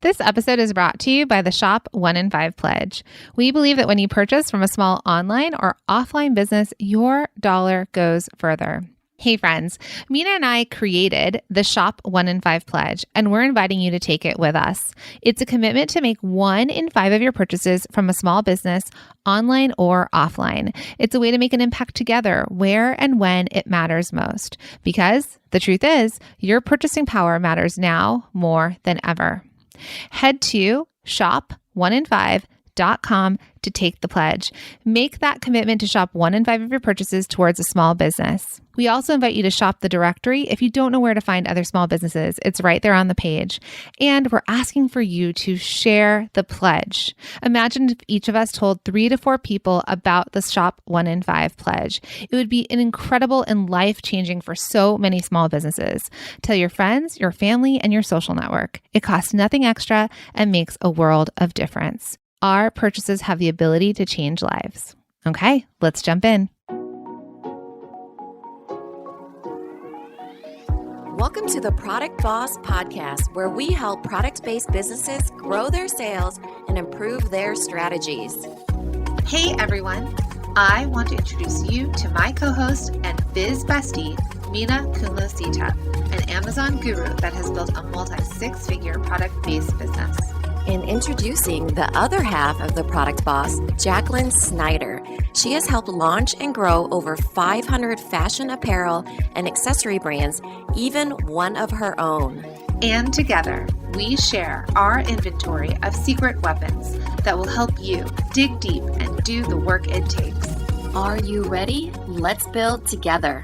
This episode is brought to you by the Shop 1 in 5 Pledge. We believe that when you purchase from a small online or offline business, your dollar goes further. Hey friends, Minna and I created the Shop 1 in 5 Pledge, and we're inviting you to take it with us. It's a commitment to make 1 in 5 of your purchases from a small business, online or offline. It's a way to make an impact together where and when it matters most. Because the truth is, your purchasing power matters now more than ever. Head to shop1in5.com to take the pledge. Make that commitment to shop 1 in 5 of your purchases towards a small business. We also invite you to shop the directory if you don't know where to find other small businesses. It's right there on the page. And we're asking for you to share the pledge. Imagine if each of us told 3 to 4 people about the Shop 1 in 5 Pledge. It would be an incredible and life-changing for so many small businesses. Tell your friends, your family, and your social network. It costs nothing extra and makes a world of difference. Our purchases have the ability to change lives. Okay, let's jump in. Welcome to the Product Boss Podcast, where we help product-based businesses grow their sales and improve their strategies. Hey everyone, I want to introduce you to my co-host and biz bestie, Minna Kunlo-Sita, an Amazon guru that has built a multi-6-figure product-based business. And introducing the other half of the Product Boss, Jacqueline Snyder. She has helped launch and grow over 500 fashion apparel and accessory brands, even one of her own. And together, we share our inventory of secret weapons that will help you dig deep and do the work it takes. Are you ready? Let's build together.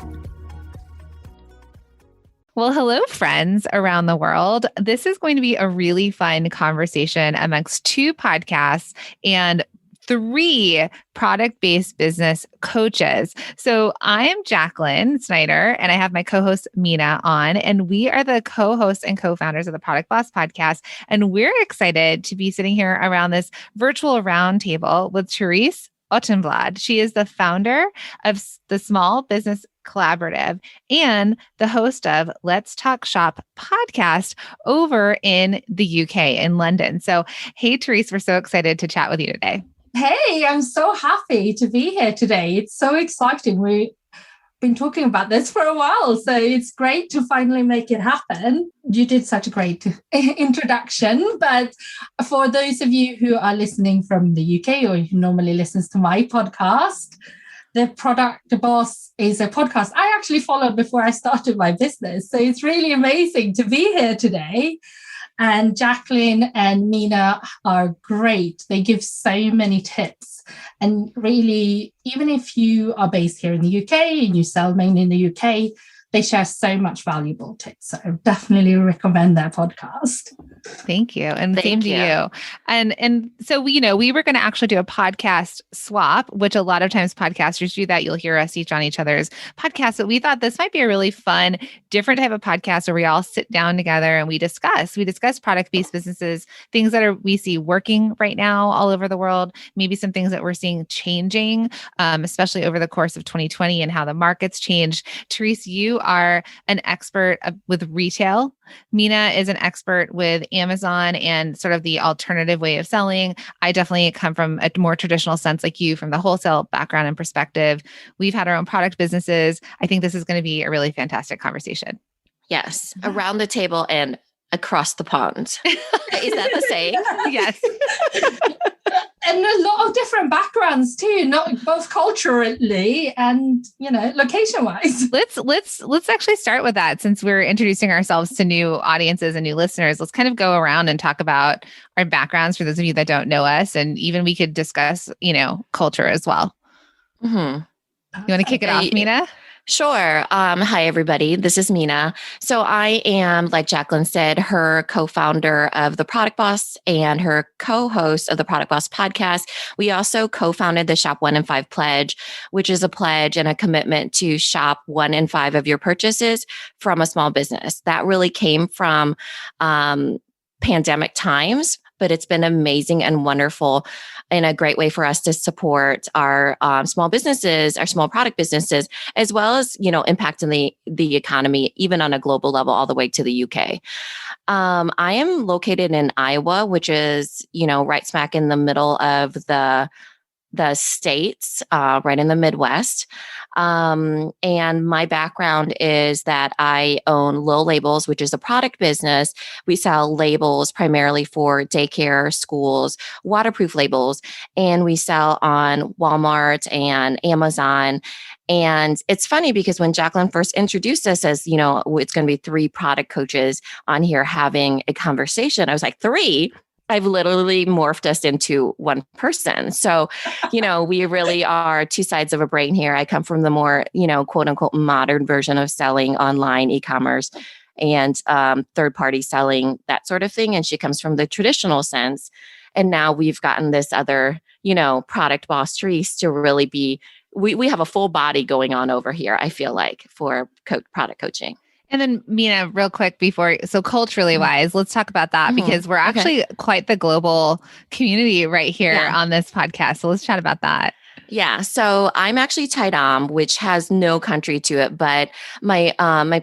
Well, hello, friends around the world. This is going to be a really fun conversation amongst 2 podcasts and 3 product-based business coaches. So I'm Jacqueline Snyder, and I have my co-host Minna on, and we are the co-hosts and co-founders of the Product Boss Podcast. And we're excited to be sitting here around this virtual roundtable with Therese Ortenblad. She is the founder of the Small Business Collaborative and the host of Let's Talk Shop podcast over in the UK in London. So, hey, Therese, we're so excited to chat with you today. Hey, I'm so happy to be here today. It's so exciting. We've been talking about this for a while, so it's great to finally make it happen. You did such a great introduction, but for those of you who are listening from the UK or who normally listens to my podcast, the Product Boss is a podcast I actually followed before I started my business. So it's really amazing to be here today. And Jacqueline and Minna are great. They give so many tips. And really, even if you are based here in the UK and you sell mainly in the UK, they share so much valuable tips. So I definitely recommend their podcast. Thank you. And same to you. And so we were going to actually do a podcast swap, which a lot of times podcasters do that. You'll hear us each on each other's podcasts. But we thought this might be a really fun, different type of podcast where we all sit down together and we discuss product-based businesses, things that we see working right now all over the world, maybe some things that we're seeing changing, especially over the course of 2020 and how the markets changed. Therese, you are an expert with retail. Minna is an expert with Amazon and sort of the alternative way of selling. I definitely come from a more traditional sense like you, from the wholesale background and perspective. We've had our own product businesses. I think this is going to be a really fantastic conversation. Yes, around the table and across the pond. Is that the saying? Yes. And a lot of different backgrounds too, not both culturally and, location-wise. Let's actually start with that, since we're introducing ourselves to new audiences and new listeners. Let's kind of go around and talk about our backgrounds for those of you that don't know us, and even we could discuss, culture as well. Mm-hmm. You want to kick it off, Minna? Sure. Hi, everybody. This is Minna. So I am, like Jacqueline said, her co-founder of the Product Boss and her co-host of the Product Boss podcast. We also co-founded the Shop 1 in 5 Pledge, which is a pledge and a commitment to shop 1 in 5 of your purchases from a small business. That really came from pandemic times. but it's been amazing and wonderful and a great way for us to support our small businesses, our small product businesses, as well as, impacting the economy, even on a global level, all the way to the UK. I am located in Iowa, which is, right smack in the middle of the states, right in the Midwest. And my background is that I own Low Labels, which is a product business. We sell labels primarily for daycare, schools, waterproof labels, and we sell on Walmart and Amazon. And it's funny because when Jacqueline first introduced us as, it's going to be 3 product coaches on here having a conversation, I was like, 3? I've literally morphed us into one person. So, we really are 2 sides of a brain here. I come from the more, quote unquote, modern version of selling online e-commerce and third party selling, that sort of thing. And she comes from the traditional sense. And now we've gotten this other, product boss, Therese, to really be, we have a full body going on over here, I feel like, for product coaching. And then Minna, real quick so culturally wise, let's talk about that because we're actually quite the global community right here on this podcast. So let's chat about that. Yeah. So I'm actually Taidam, which has no country to it, but my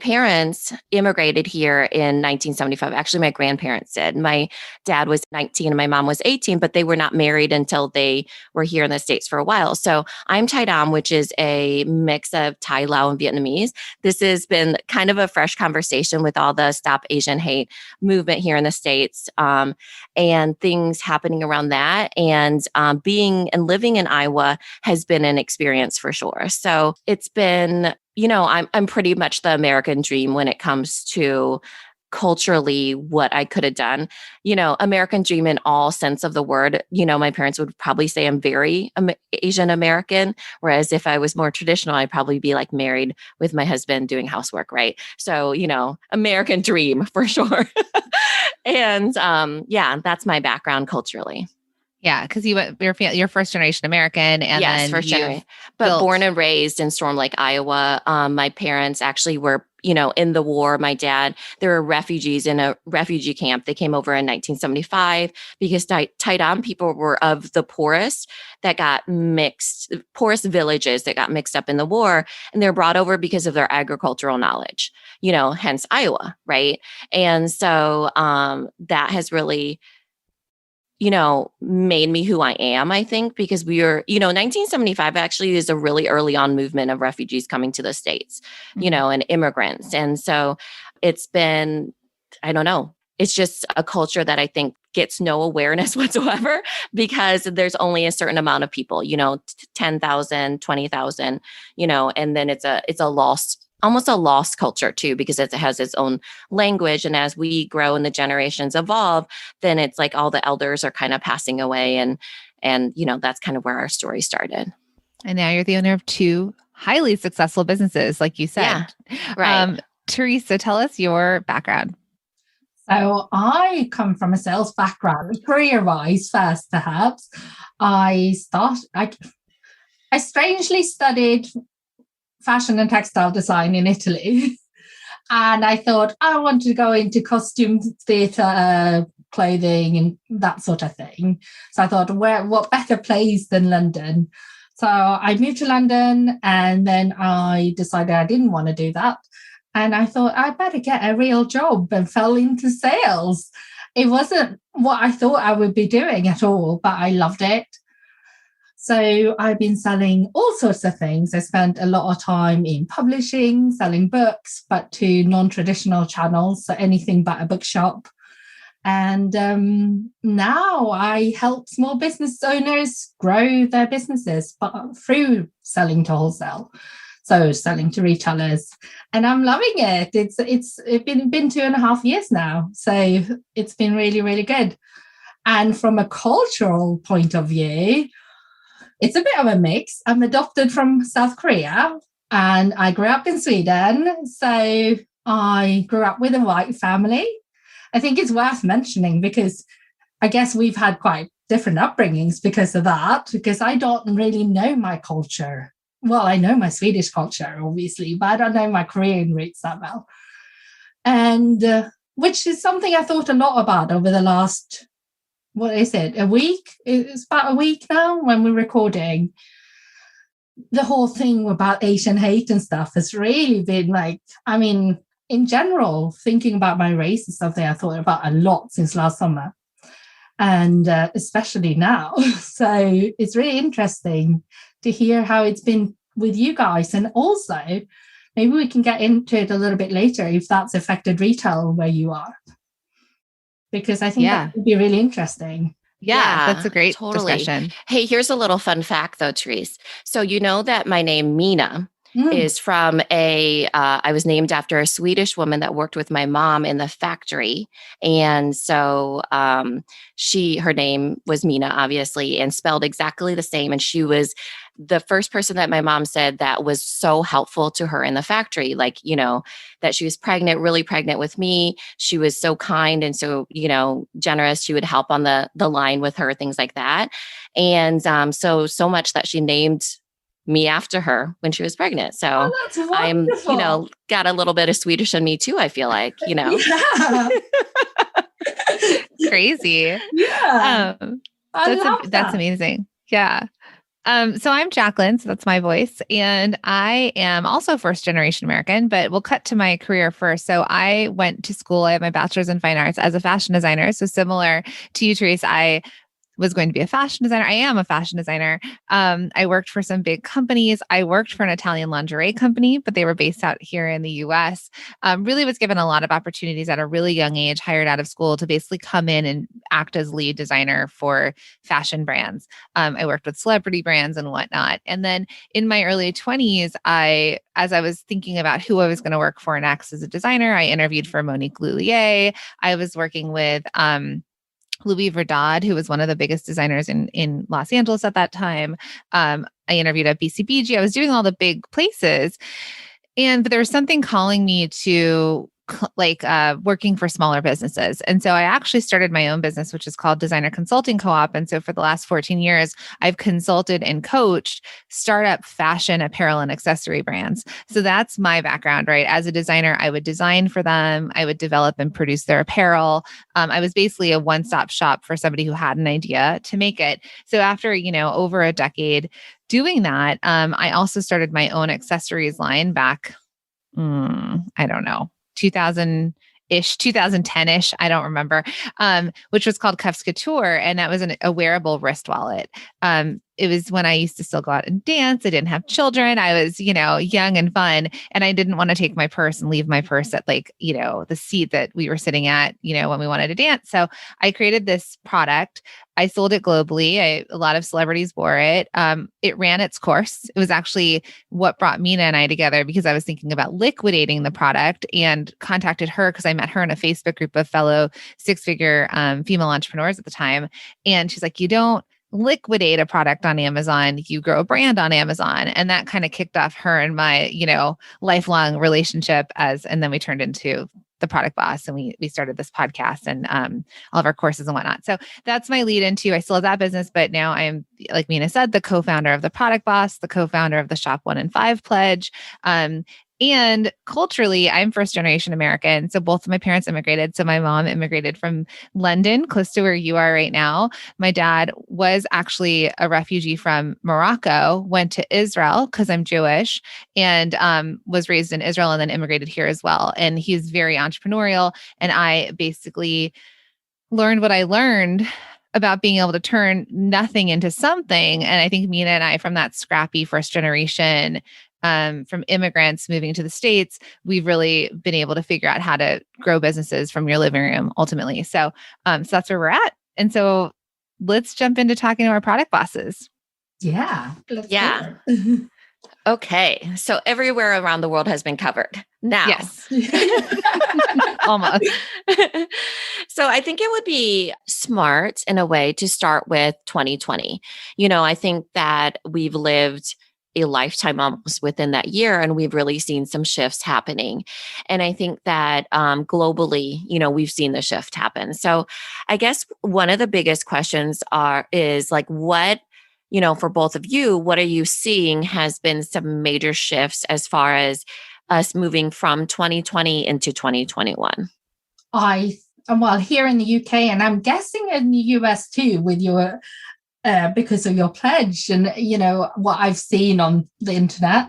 parents immigrated here in 1975. Actually, my grandparents did. My dad was 19 and my mom was 18, but they were not married until they were here in the States for a while. So I'm Taidam, which is a mix of Thai, Lao, and Vietnamese. This has been kind of a fresh conversation with all the Stop Asian Hate movement here in the States, and things happening around that. And being and living in Iowa has been an experience for sure. So it's been, I'm pretty much the American dream when it comes to culturally what I could have done. American dream in all sense of the word. My parents would probably say I'm very Asian American, whereas if I was more traditional, I'd probably be like married with my husband doing housework, right? So, American dream for sure. And that's my background culturally. Yeah, because you're first generation American, and yes, then first generation, but born and raised in Storm Lake, Iowa. My parents actually were, in the war. My dad, there were refugees in a refugee camp. They came over in 1975 because Taidam people were of the poorest villages that got mixed up in the war, and they're brought over because of their agricultural knowledge. Hence Iowa, right? And so that has really made me who I am, I think, because we were, 1975 actually is a really early on movement of refugees coming to the States, and immigrants. And so it's been, I don't know, it's just a culture that I think gets no awareness whatsoever because there's only a certain amount of people, 10,000, 20,000, and then it's almost a lost culture too, because it has its own language. And as we grow and the generations evolve, then it's like all the elders are kind of passing away. And that's kind of where our story started. And now you're the owner of 2 highly successful businesses, like you said. Yeah, right. Therese, so tell us your background. So I come from a sales background, career-wise first, perhaps. I strangely studied fashion and textile design in Italy. And I thought I wanted to go into costume theatre, clothing and that sort of thing. So I thought, what better place than London? So I moved to London and then I decided I didn't want to do that. And I thought I better get a real job and fell into sales. It wasn't what I thought I would be doing at all, but I loved it. So I've been selling all sorts of things. I spent a lot of time in publishing, selling books, but to non-traditional channels, so anything but a bookshop. And now I help small business owners grow their businesses but through selling to wholesale. So selling to retailers. And I'm loving it. It's been 2.5 years now. So it's been really, really good. And from a cultural point of view, it's a bit of a mix. I'm adopted from South Korea and I grew up in Sweden. So I grew up with a white family. I think it's worth mentioning because I guess we've had quite different upbringings because of that, because I don't really know my culture. Well, I know my Swedish culture, obviously, but I don't know my Korean roots that well. And which is something I thought a lot about over the last what is it, a week? It's about a week now when we're recording. The whole thing about Asian hate and stuff has really been like, I mean, in general, thinking about my race is something I thought about a lot since last summer, and especially now. So it's really interesting to hear how it's been with you guys. And also, maybe we can get into it a little bit later if that's affected retail where you are, because I think that would be really interesting. Yeah, that's a great discussion. Hey, here's a little fun fact though, Therese. So you know that my name Minna is from I was named after a Swedish woman that worked with my mom in the factory. And so her name was Minna, obviously, and spelled exactly the same. And she was the first person that my mom said that was so helpful to her in the factory. Like, you know, that she was pregnant, really pregnant with me. She was so kind and so, you know, generous. She would help on the line with her, things like that. And so much that she named me after her when she was pregnant. So I'm, you know, got a little bit of Swedish in me too, I feel like, you know. Yeah. Crazy. Yeah. That's amazing. Yeah. So I'm Jacqueline, so that's my voice. And I am also first generation American, but we'll cut to my career first. So I went to school. I have my bachelor's in fine arts as a fashion designer. So similar to you, Therese, I was going to be a fashion designer. I am a fashion designer. I worked for some big companies. I worked for an Italian lingerie company, but they were based out here in the US. Really was given a lot of opportunities at a really young age, hired out of school to basically come in and act as lead designer for fashion brands. I worked with celebrity brands and whatnot. And then in my early 20s, as I was thinking about who I was going to work for next as a designer, I interviewed for Monique Lhuillier. I was working with Louis Vuitton, who was one of the biggest designers in Los Angeles at that time. I interviewed at BCBG. I was doing all the big places. But there was something calling me to working for smaller businesses. And so I actually started my own business, which is called Designer Consulting Co-op. And so for the last 14 years, I've consulted and coached startup fashion, apparel, and accessory brands. So that's my background, right? As a designer, I would design for them. I would develop and produce their apparel. I was basically a one-stop shop for somebody who had an idea to make it. So after, over a decade doing that, I also started my own accessories line back, I don't know, 2010-ish, I don't remember, which was called Cuffs Couture. And that was a wearable wrist wallet. It was when I used to still go out and dance. I didn't have children. I was, young and fun. And I didn't want to take my purse and leave my purse at the seat that we were sitting at, when we wanted to dance. So I created this product. I sold it globally. A lot of celebrities wore it. It ran its course. It was actually what brought Minna and I together because I was thinking about liquidating the product and contacted her because I met her in a Facebook group of fellow six-figure female entrepreneurs at the time. And she's like, you don't liquidate a product on Amazon, you grow a brand on Amazon. And that kind of kicked off her and my, lifelong relationship and then we turned into the Product Boss and we started this podcast and all of our courses and whatnot. So that's my lead into, I still have that business, but now I'm, like Minna said, the co-founder of the Product Boss, the co-founder of the Shop 1 and 5 Pledge. And culturally, I'm first generation American. So both of my parents immigrated. So my mom immigrated from London, close to where you are right now. My dad was actually a refugee from Morocco, went to Israel because I'm Jewish and was raised in Israel and then immigrated here as well. And he's very entrepreneurial. And I basically learned what I learned about being able to turn nothing into something. And I think Minna and I, from that scrappy first generation, from immigrants moving to the States, we've really been able to figure out how to grow businesses from your living room ultimately. So that's where we're at. And so let's jump into talking to our product bosses. Yeah. Yeah. Okay. So everywhere around the world has been covered. Now. Yes. Almost. So I think it would be smart in a way to start with 2020. I think that we've lived a lifetime almost within that year. And we've really seen some shifts happening. And I think that globally, we've seen the shift happen. So I guess one of the biggest questions is what, for both of you, what are you seeing has been some major shifts as far as us moving from 2020 into 2021? I well, here in the UK, and I'm guessing in the US too, with your because of your pledge and what I've seen on the internet,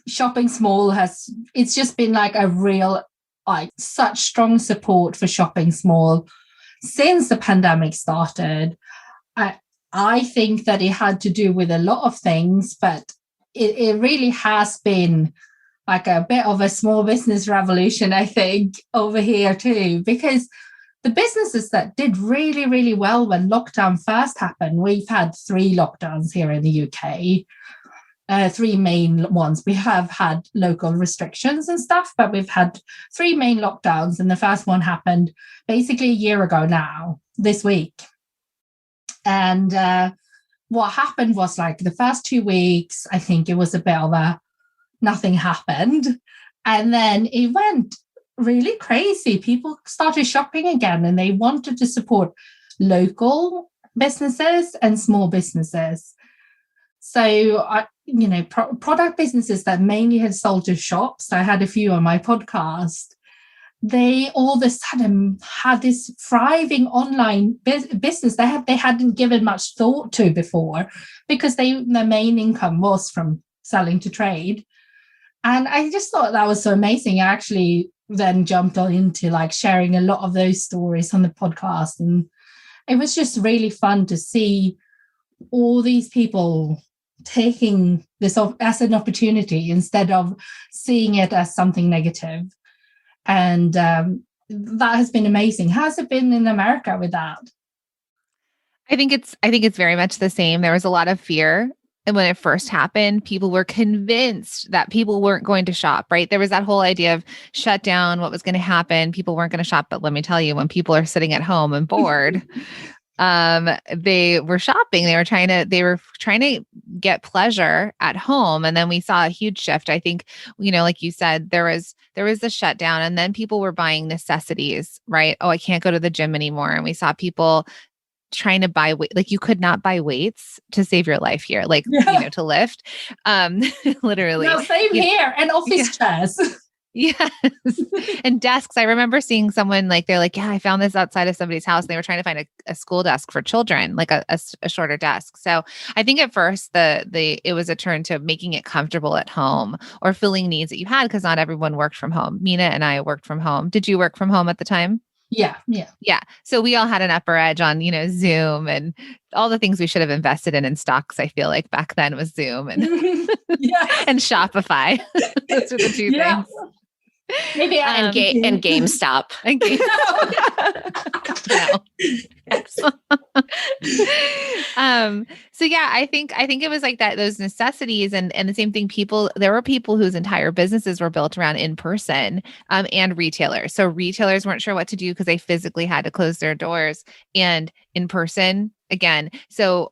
shopping small it's just been like a real, like, such strong support for shopping small since the pandemic started. I think that it had to do with a lot of things, but it really has been like a bit of a small business revolution, I think, over here too, because the businesses that did really, really well when lockdown first happened, we've had 3 lockdowns here in the UK, 3 main ones. We have had local restrictions and stuff, but we've had 3 main lockdowns. And the first one happened basically a year ago now, this week. And what happened was, like, the first 2 weeks, I think it was a bit of nothing happened. And then it went really crazy. People started shopping again, and they wanted to support local businesses and small businesses. So, product businesses that mainly had sold to shops, I had a few on my podcast, they all of a sudden had this thriving online business they hadn't given much thought to before, because their main income was from selling to trade. And I just thought that was so amazing. I actually then jumped on into, like, sharing a lot of those stories on the podcast. And it was just really fun to see all these people taking this as an opportunity instead of seeing it as something negative. And that has been amazing. How's it been in America with that? I think it's very much the same. There was a lot of fear. And when it first happened, people were convinced that people weren't going to shop, right? There was that whole idea of shut down, what was going to happen. People weren't going to shop. But let me tell you, when people are sitting at home and bored, they were shopping. They were trying to get pleasure at home. And then we saw a huge shift. I think, like you said, there was the shutdown, and then people were buying necessities, right? Oh, I can't go to the gym anymore. And we saw people trying to buy weight. Like, you could not buy weights to save your life here, like, to lift, literally. No, same here. And office chairs. Yes. And desks. I remember seeing someone, like, they're like, yeah, I found this outside of somebody's house. And they were trying to find a school desk for children, like a shorter desk. So I think at first it was a turn to making it comfortable at home or filling needs that you had, because not everyone worked from home. Minna and I worked from home. Did you work from home at the time? Yeah. So we all had an upper edge on, Zoom and all the things we should have invested in stocks. I feel like back then was Zoom and and Shopify. Those are the 2 things. Maybe and GameStop. And so yeah, I think it was like that, those necessities and the same thing. There were people whose entire businesses were built around in person, and retailers. So retailers weren't sure what to do because they physically had to close their doors, and in person again. So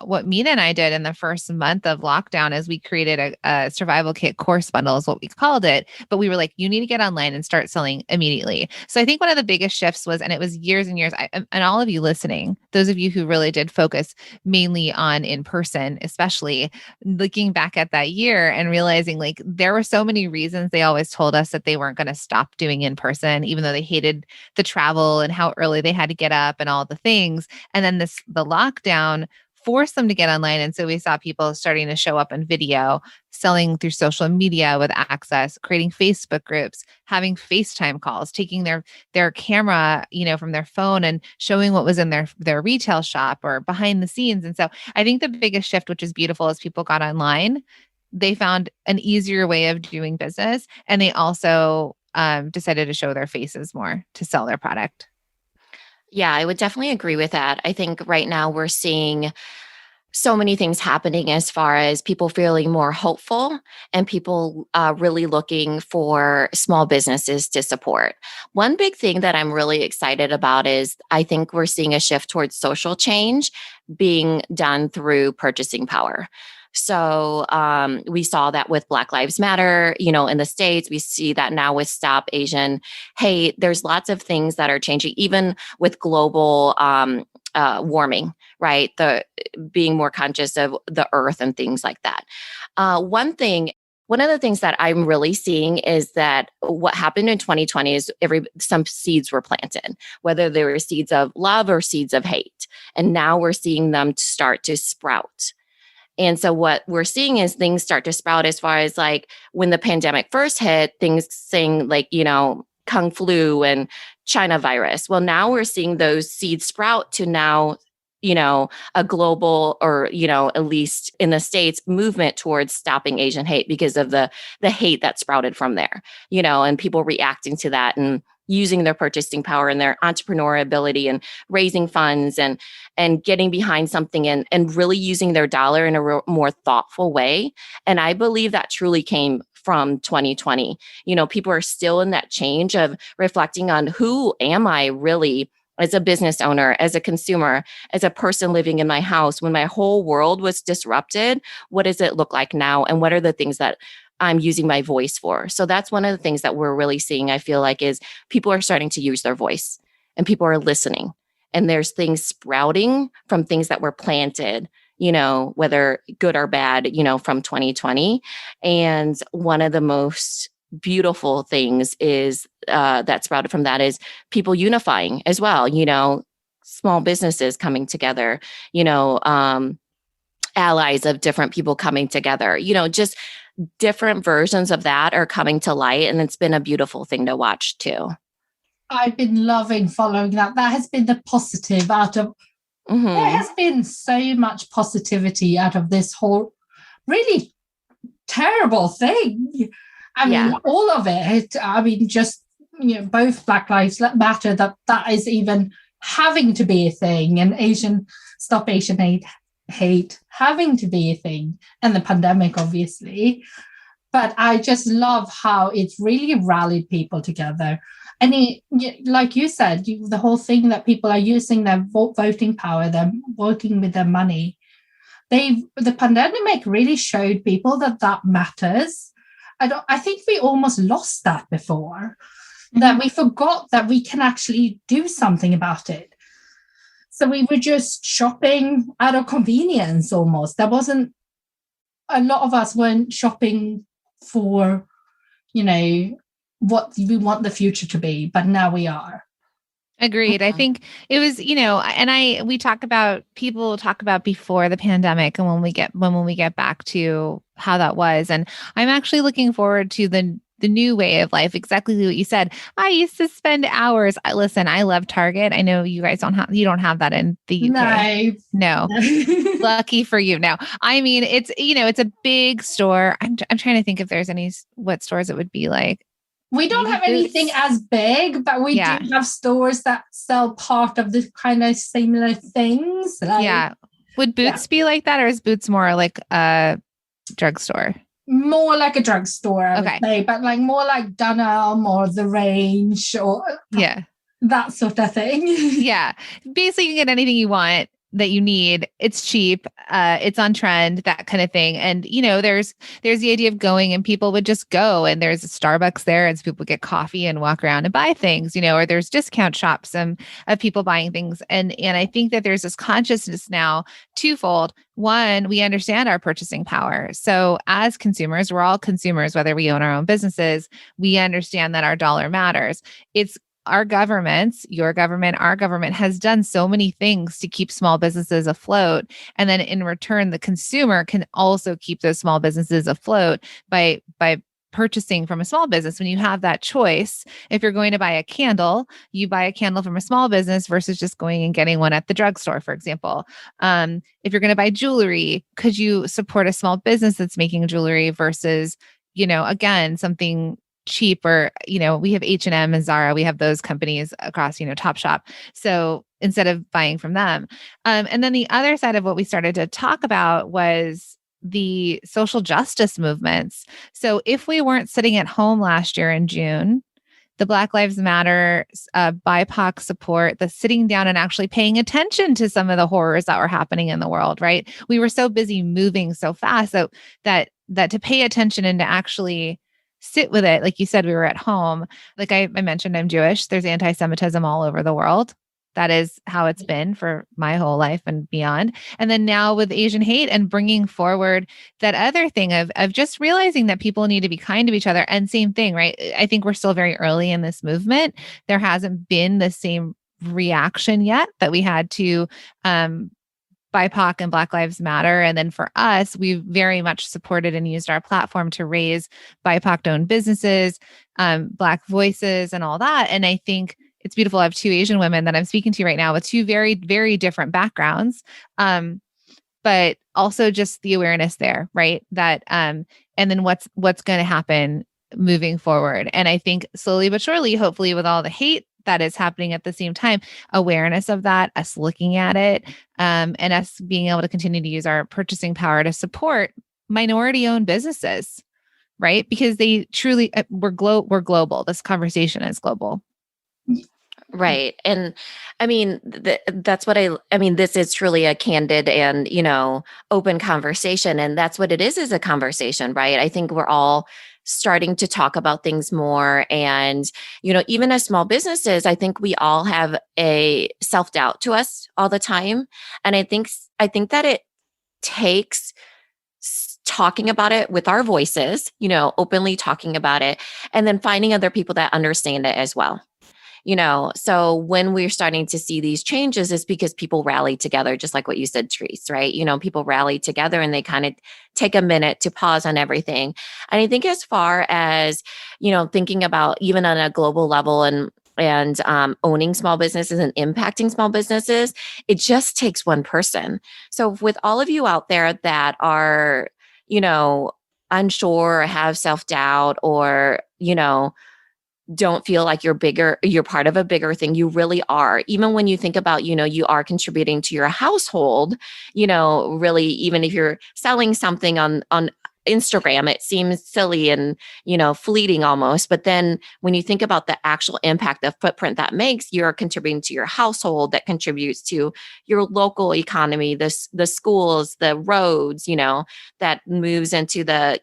what Minna and I did in the first month of lockdown is we created a survival kit course bundle is what we called it. But we were like, you need to get online and start selling immediately. So I think one of the biggest shifts was, and it was years and years, and all of you listening, those of you who really did focus mainly on in person, especially looking back at that year and realizing, like, there were so many reasons they always told us that they weren't going to stop doing in person, even though they hated the travel and how early they had to get up and all the things. And then the lockdown forced them to get online. And so we saw people starting to show up in video, selling through social media with access, creating Facebook groups, having FaceTime calls, taking their camera, from their phone and showing what was in their retail shop or behind the scenes. And so I think the biggest shift, which is beautiful, is people got online. They found an easier way of doing business. And they also decided to show their faces more to sell their product. Yeah, I would definitely agree with that. I think right now we're seeing so many things happening as far as people feeling more hopeful and people really looking for small businesses to support. One big thing that I'm really excited about is I think we're seeing a shift towards social change being done through purchasing power. So we saw that with Black Lives Matter, in the States. We see that now with Stop Asian Hate. There's lots of things that are changing, even with global warming, right? The being more conscious of the earth and things like that. One thing One of the things that I'm really seeing is that what happened in 2020 is some seeds were planted, whether they were seeds of love or seeds of hate. And now we're seeing them start to sprout. And so what we're seeing is things start to sprout as far as like when the pandemic first hit, things saying like, Kung flu and China virus. Well, now we're seeing those seeds sprout to now a global or, at least in the States, movement towards stopping Asian hate because of the hate that sprouted from there, and people reacting to that and using their purchasing power and their entrepreneurial ability and raising funds and getting behind something and really using their dollar in a more thoughtful way. And I believe that truly came from 2020. People are still in that change of reflecting on who am I really as a business owner, as a consumer, as a person living in my house, when my whole world was disrupted, what does it look like now? And what are the things that I'm using my voice for? So that's one of the things that we're really seeing, I feel like, is people are starting to use their voice and people are listening. And there's things sprouting from things that were planted, whether good or bad, from 2020. And one of the most beautiful things is that sprouted from that is people unifying as well, small businesses coming together, allies of different people coming together, just different versions of that are coming to light. And it's been a beautiful thing to watch too. I've been loving following that. That has been the positive out of, there has been so much positivity out of this whole really terrible thing. I mean, all of it. I mean, just, both Black Lives Matter, that is even having to be a thing, and Stop Asian Hate having to be a thing, and the pandemic, obviously. But I just love how it's really rallied people together. And like you said, the whole thing that people are using their voting power, they're voting with their money. The pandemic really showed people that matters. I think we almost lost that before, that we forgot that we can actually do something about it. So we were just shopping out of convenience almost. A lot of us weren't shopping for, what we want the future to be, but now we are. Agreed. I think it was, and people talk about before the pandemic and when we get back to how that was. And I'm actually looking forward to the new way of life. Exactly what you said. I used to spend hours. I love Target. I know you guys don't have that in the UK. No. Lucky for you. No, I mean, it's, it's a big store. I'm trying to think if there's what stores it would be like. We don't have anything as big, but we do have stores that sell part of the kind of similar things. Would Boots be like that, or is Boots more like a drugstore? More like a drugstore, I would say, but like more like Dunelm or The Range or that sort of thing. Basically, you can get anything you want that you need. It's cheap. It's on trend, that kind of thing. And, there's the idea of going, and people would just go, and there's a Starbucks there, and so people get coffee and walk around and buy things, or there's discount shops of people buying things. And I think that there's this consciousness now twofold. One, we understand our purchasing power. So as consumers, we're all consumers, whether we own our own businesses, we understand that our dollar matters. It's our governments, your government, our government has done so many things to keep small businesses afloat. And then in return, the consumer can also keep those small businesses afloat by purchasing from a small business. When you have that choice, if you're going to buy a candle, you buy a candle from a small business versus just going and getting one at the drugstore, for example. If you're going to buy jewelry, could you support a small business that's making jewelry versus, again, something cheaper? We have H&M and Zara. We have those companies across, Topshop. So instead of buying from them. And then the other side of what we started to talk about was the social justice movements. So if we weren't sitting at home last year in June, the Black Lives Matter, BIPOC support, the sitting down and actually paying attention to some of the horrors that were happening in the world, right? We were so busy moving so fast that to pay attention and to actually sit with it. Like you said, we were at home. Like I mentioned, I'm Jewish. There's anti-Semitism all over the world. That is how it's been for my whole life and beyond. And then now with Asian hate and bringing forward that other thing of just realizing that people need to be kind to each other. And same thing, right? I think we're still very early in this movement. There hasn't been the same reaction yet that we had to BIPOC and Black Lives Matter. And then for us, we very much supported and used our platform to raise BIPOC-owned businesses, Black voices, and all that. And I think it's beautiful. I have two Asian women that I'm speaking to right now with two very, very different backgrounds. But also just the awareness there, right? That, and then what's going to happen moving forward. And I think slowly but surely, hopefully with all the hate that is happening at the same time, awareness of that, us looking at it, and us being able to continue to use our purchasing power to support minority-owned businesses, right? Because they truly, we're global. This conversation is global. Right. And I mean, that's what I mean, this is truly a candid and, open conversation. And that's what it is a conversation, right? I think we're all starting to talk about things more. And, even as small businesses, I think we all have a self-doubt to us all the time. And I think that it takes talking about it with our voices, openly talking about it, and then finding other people that understand it as well. So when we're starting to see these changes, it's because people rally together, just like what you said, Therese, right? People rally together and they kind of take a minute to pause on everything. And I think as far as, thinking about even on a global level and owning small businesses and impacting small businesses, it just takes one person. So with all of you out there that are, unsure or have self-doubt or, don't feel like you're part of a bigger thing, you really are. Even when you think about, you are contributing to your household, really, even if you're selling something on Instagram, it seems silly and, fleeting almost. But then when you think about the actual impact, the footprint that makes, you're contributing to your household, that contributes to your local economy, the schools, the roads, that moves into the,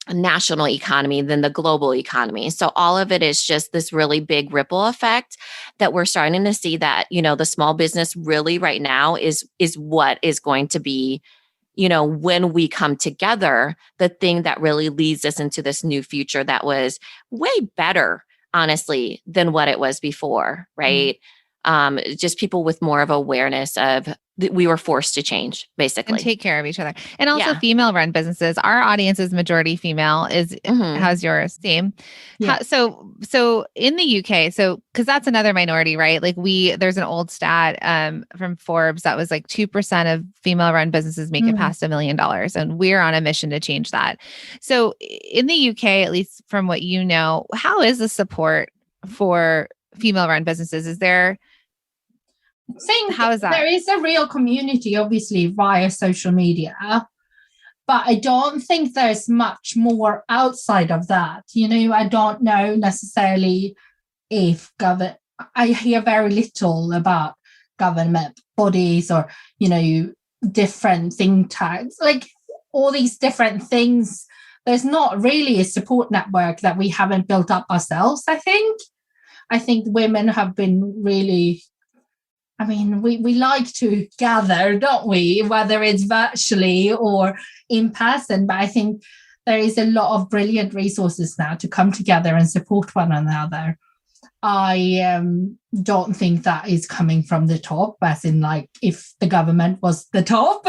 national economy than the global economy. So all of it is just this really big ripple effect that we're starting to see that, the small business really right now is what is going to be, when we come together, the thing that really leads us into this new future that was way better, honestly, than what it was before, right? Just people with more of awareness of we were forced to change, basically. And take care of each other. And also female-run businesses. Our audience is majority female. How's yours? Same. Yeah. So in the UK, because that's another minority, right? Like there's an old stat from Forbes that was like 2% of female-run businesses make it past $1 million. And we're on a mission to change that. So in the UK, at least from what you know, how is the support for female-run businesses? Is there... How is that? There is a real community, obviously, via social media, but I don't think there's much more outside of that. I don't know necessarily if I hear very little about government bodies or, different think tanks, like all these different things. There's not really a support network that we haven't built up ourselves, I think. I think women have been really... we like to gather, don't we? Whether it's virtually or in person, but I think there is a lot of brilliant resources now to come together and support one another. I don't think that is coming from the top, as in like if the government was the top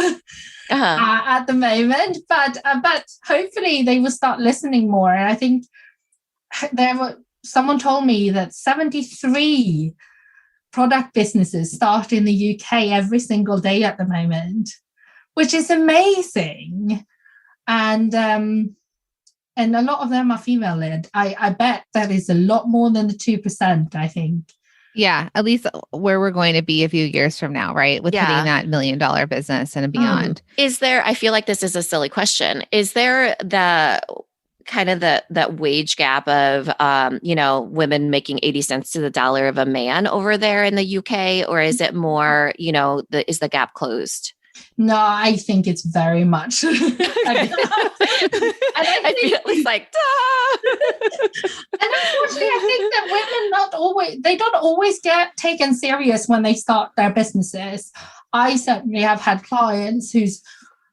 at the moment. But hopefully they will start listening more. And I think someone told me that 73 product businesses start in the UK every single day at the moment, which is amazing. And a lot of them are female-led. I bet that is a lot more than the 2%, I think. Yeah, at least where we're going to be a few years from now, right? With hitting that $1 million business and beyond. Is there, I feel like this is a silly question, is there that wage gap of, women making 80 cents to the dollar of a man over there in the UK? Or is it more, is the gap closed? No, I think it's very much. And I feel it's like, and unfortunately, I think that they don't always get taken serious when they start their businesses. I certainly have had clients whose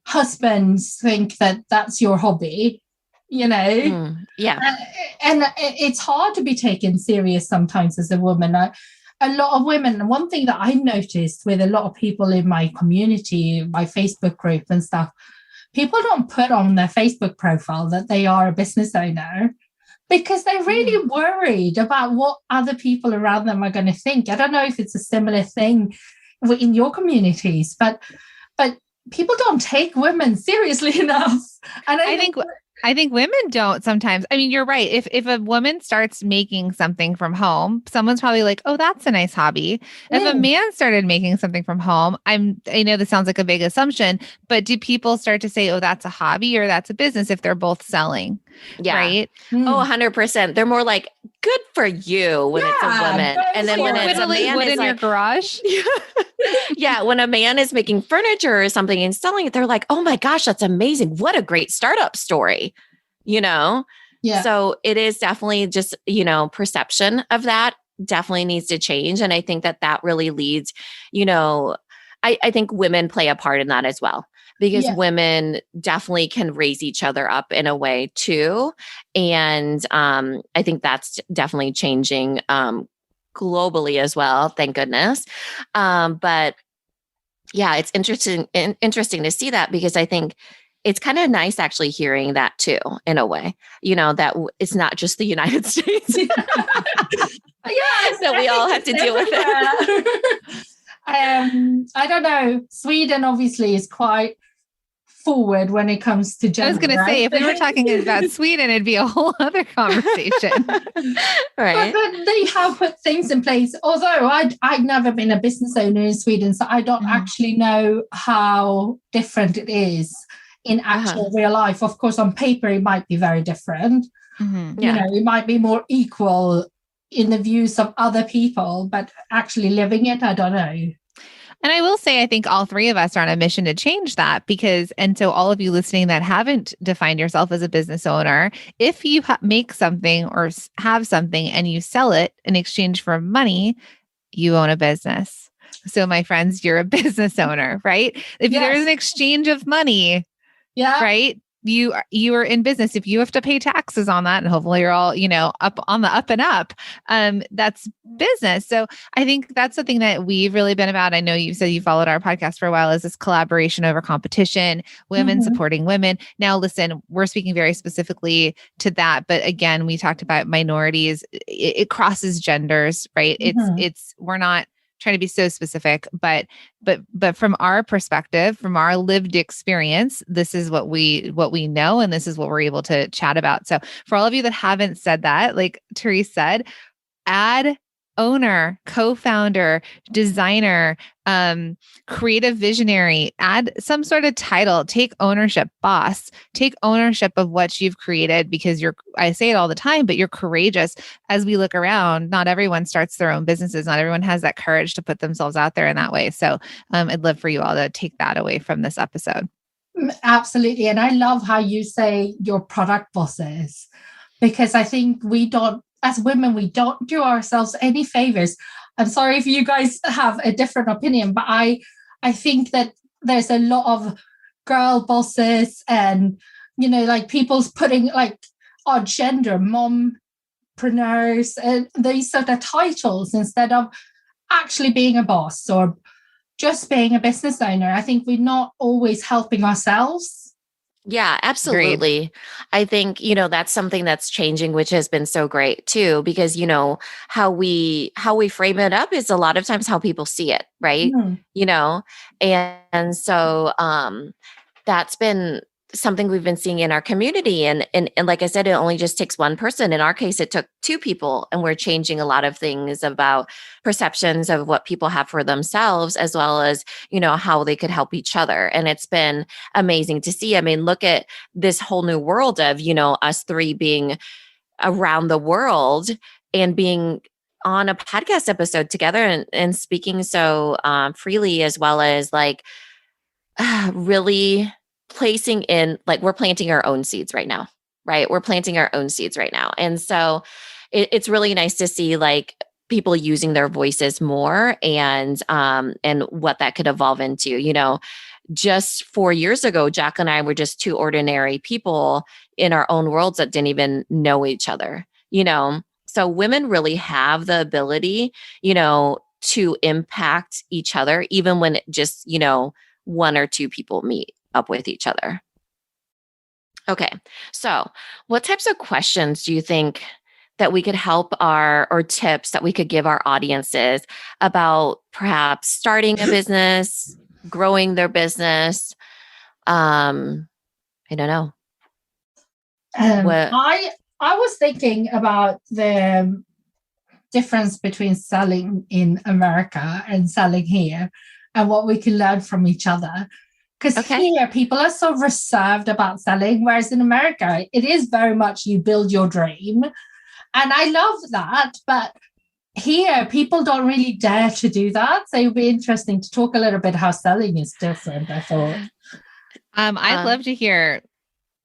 husbands think that that's your hobby, yeah. And it's hard to be taken serious sometimes as a woman. A lot of women, one thing that I noticed with a lot of people in my community, my Facebook group and stuff, people don't put on their Facebook profile that they are a business owner because they're really worried about what other people around them are going to think. I don't know if it's a similar thing in your communities, but people don't take women seriously enough. And I think women don't sometimes. I mean, you're right. If a woman starts making something from home, someone's probably like, "Oh, that's a nice hobby." If a man started making something from home, I know this sounds like a big assumption, but do people start to say, "Oh, that's a hobby" or "That's a business" if they're both selling? Yeah. Right? Oh, 100%. They're more like, "Good for you" when it's a woman. And then when it's a man, wood it's in like, your garage. yeah, when a man is making furniture or something and selling it, they're like, "Oh my gosh, that's amazing. What a great startup story." Yeah. So it is definitely just, perception of that definitely needs to change. And I think that really leads, I think women play a part in that as well, because women definitely can raise each other up in a way too. And I think that's definitely changing globally as well. Thank goodness. But yeah, it's interesting to see that, because I think it's kind of nice actually hearing that too, in a way, that it's not just the United States. That we all have to deal with it. I don't know. Sweden obviously is quite forward when it comes to gender. I was going to say, if we were talking about Sweden, it'd be a whole other conversation. Right. But they have put things in place. Although I've never been a business owner in Sweden, so I don't actually know how different it is in actual real life. Of course, on paper, it might be very different. It might be more equal in the views of other people, but actually living it, I don't know. And I will say, I think all three of us are on a mission to change that, and so all of you listening that haven't defined yourself as a business owner, if you make something or have something and you sell it in exchange for money, you own a business. So my friends, you're a business owner, right? If there's an exchange of money, right? You are in business. If you have to pay taxes on that, and hopefully you're all, up on the up and up, that's business. So I think that's something that we've really been about. I know you said you followed our podcast for a while, is this collaboration over competition, women supporting women. Now, listen, we're speaking very specifically to that. But again, we talked about minorities. It crosses genders, right? We're not trying to be so specific, but from our perspective, from our lived experience, this is what we know, and this is what we're able to chat about. So for all of you that haven't said that, like Therese said, add owner, co-founder, designer, creative visionary, add some sort of title, take ownership, boss, take ownership of what you've created, because I say it all the time, but you're courageous. As we look around, not everyone starts their own businesses. Not everyone has that courage to put themselves out there in that way. So I'd love for you all to take that away from this episode. Absolutely. And I love how you say your product bosses, because I think as women, we don't do ourselves any favors. I'm sorry if you guys have a different opinion, but I think that there's a lot of girl bosses and, like people's putting like odd gender, mompreneurs, and these sort of titles instead of actually being a boss or just being a business owner. I think we're not always helping ourselves. Yeah, absolutely. Agreed. I think, that's something that's changing, which has been so great too, because, how we frame it up is a lot of times how people see it. Right. And so, that's been something we've been seeing in our community. And like I said, it only just takes one person. In our case, it took two people, and we're changing a lot of things about perceptions of what people have for themselves, as well as, how they could help each other. And it's been amazing to see. I mean, look at this whole new world of, us three being around the world and being on a podcast episode together and speaking so freely, as well as like really placing in, like, we're planting our own seeds right now, right? We're planting our own seeds right now. And so it's really nice to see like people using their voices more, and what that could evolve into. Just 4 years ago, Jack and I were just two ordinary people in our own worlds that didn't even know each other, So women really have the ability, to impact each other, even when it just, one or two people meet up with each other. Okay. So what types of questions do you think that we could help or tips that we could give our audiences about perhaps starting a business, growing their business? I don't know. I was thinking about the difference between selling in America and selling here and what we can learn from each other. Because here people are so reserved about selling, whereas in America, it is very much you build your dream. And I love that. But here, people don't really dare to do that. So it would be interesting to talk a little bit how selling is different, I thought. I'd love to hear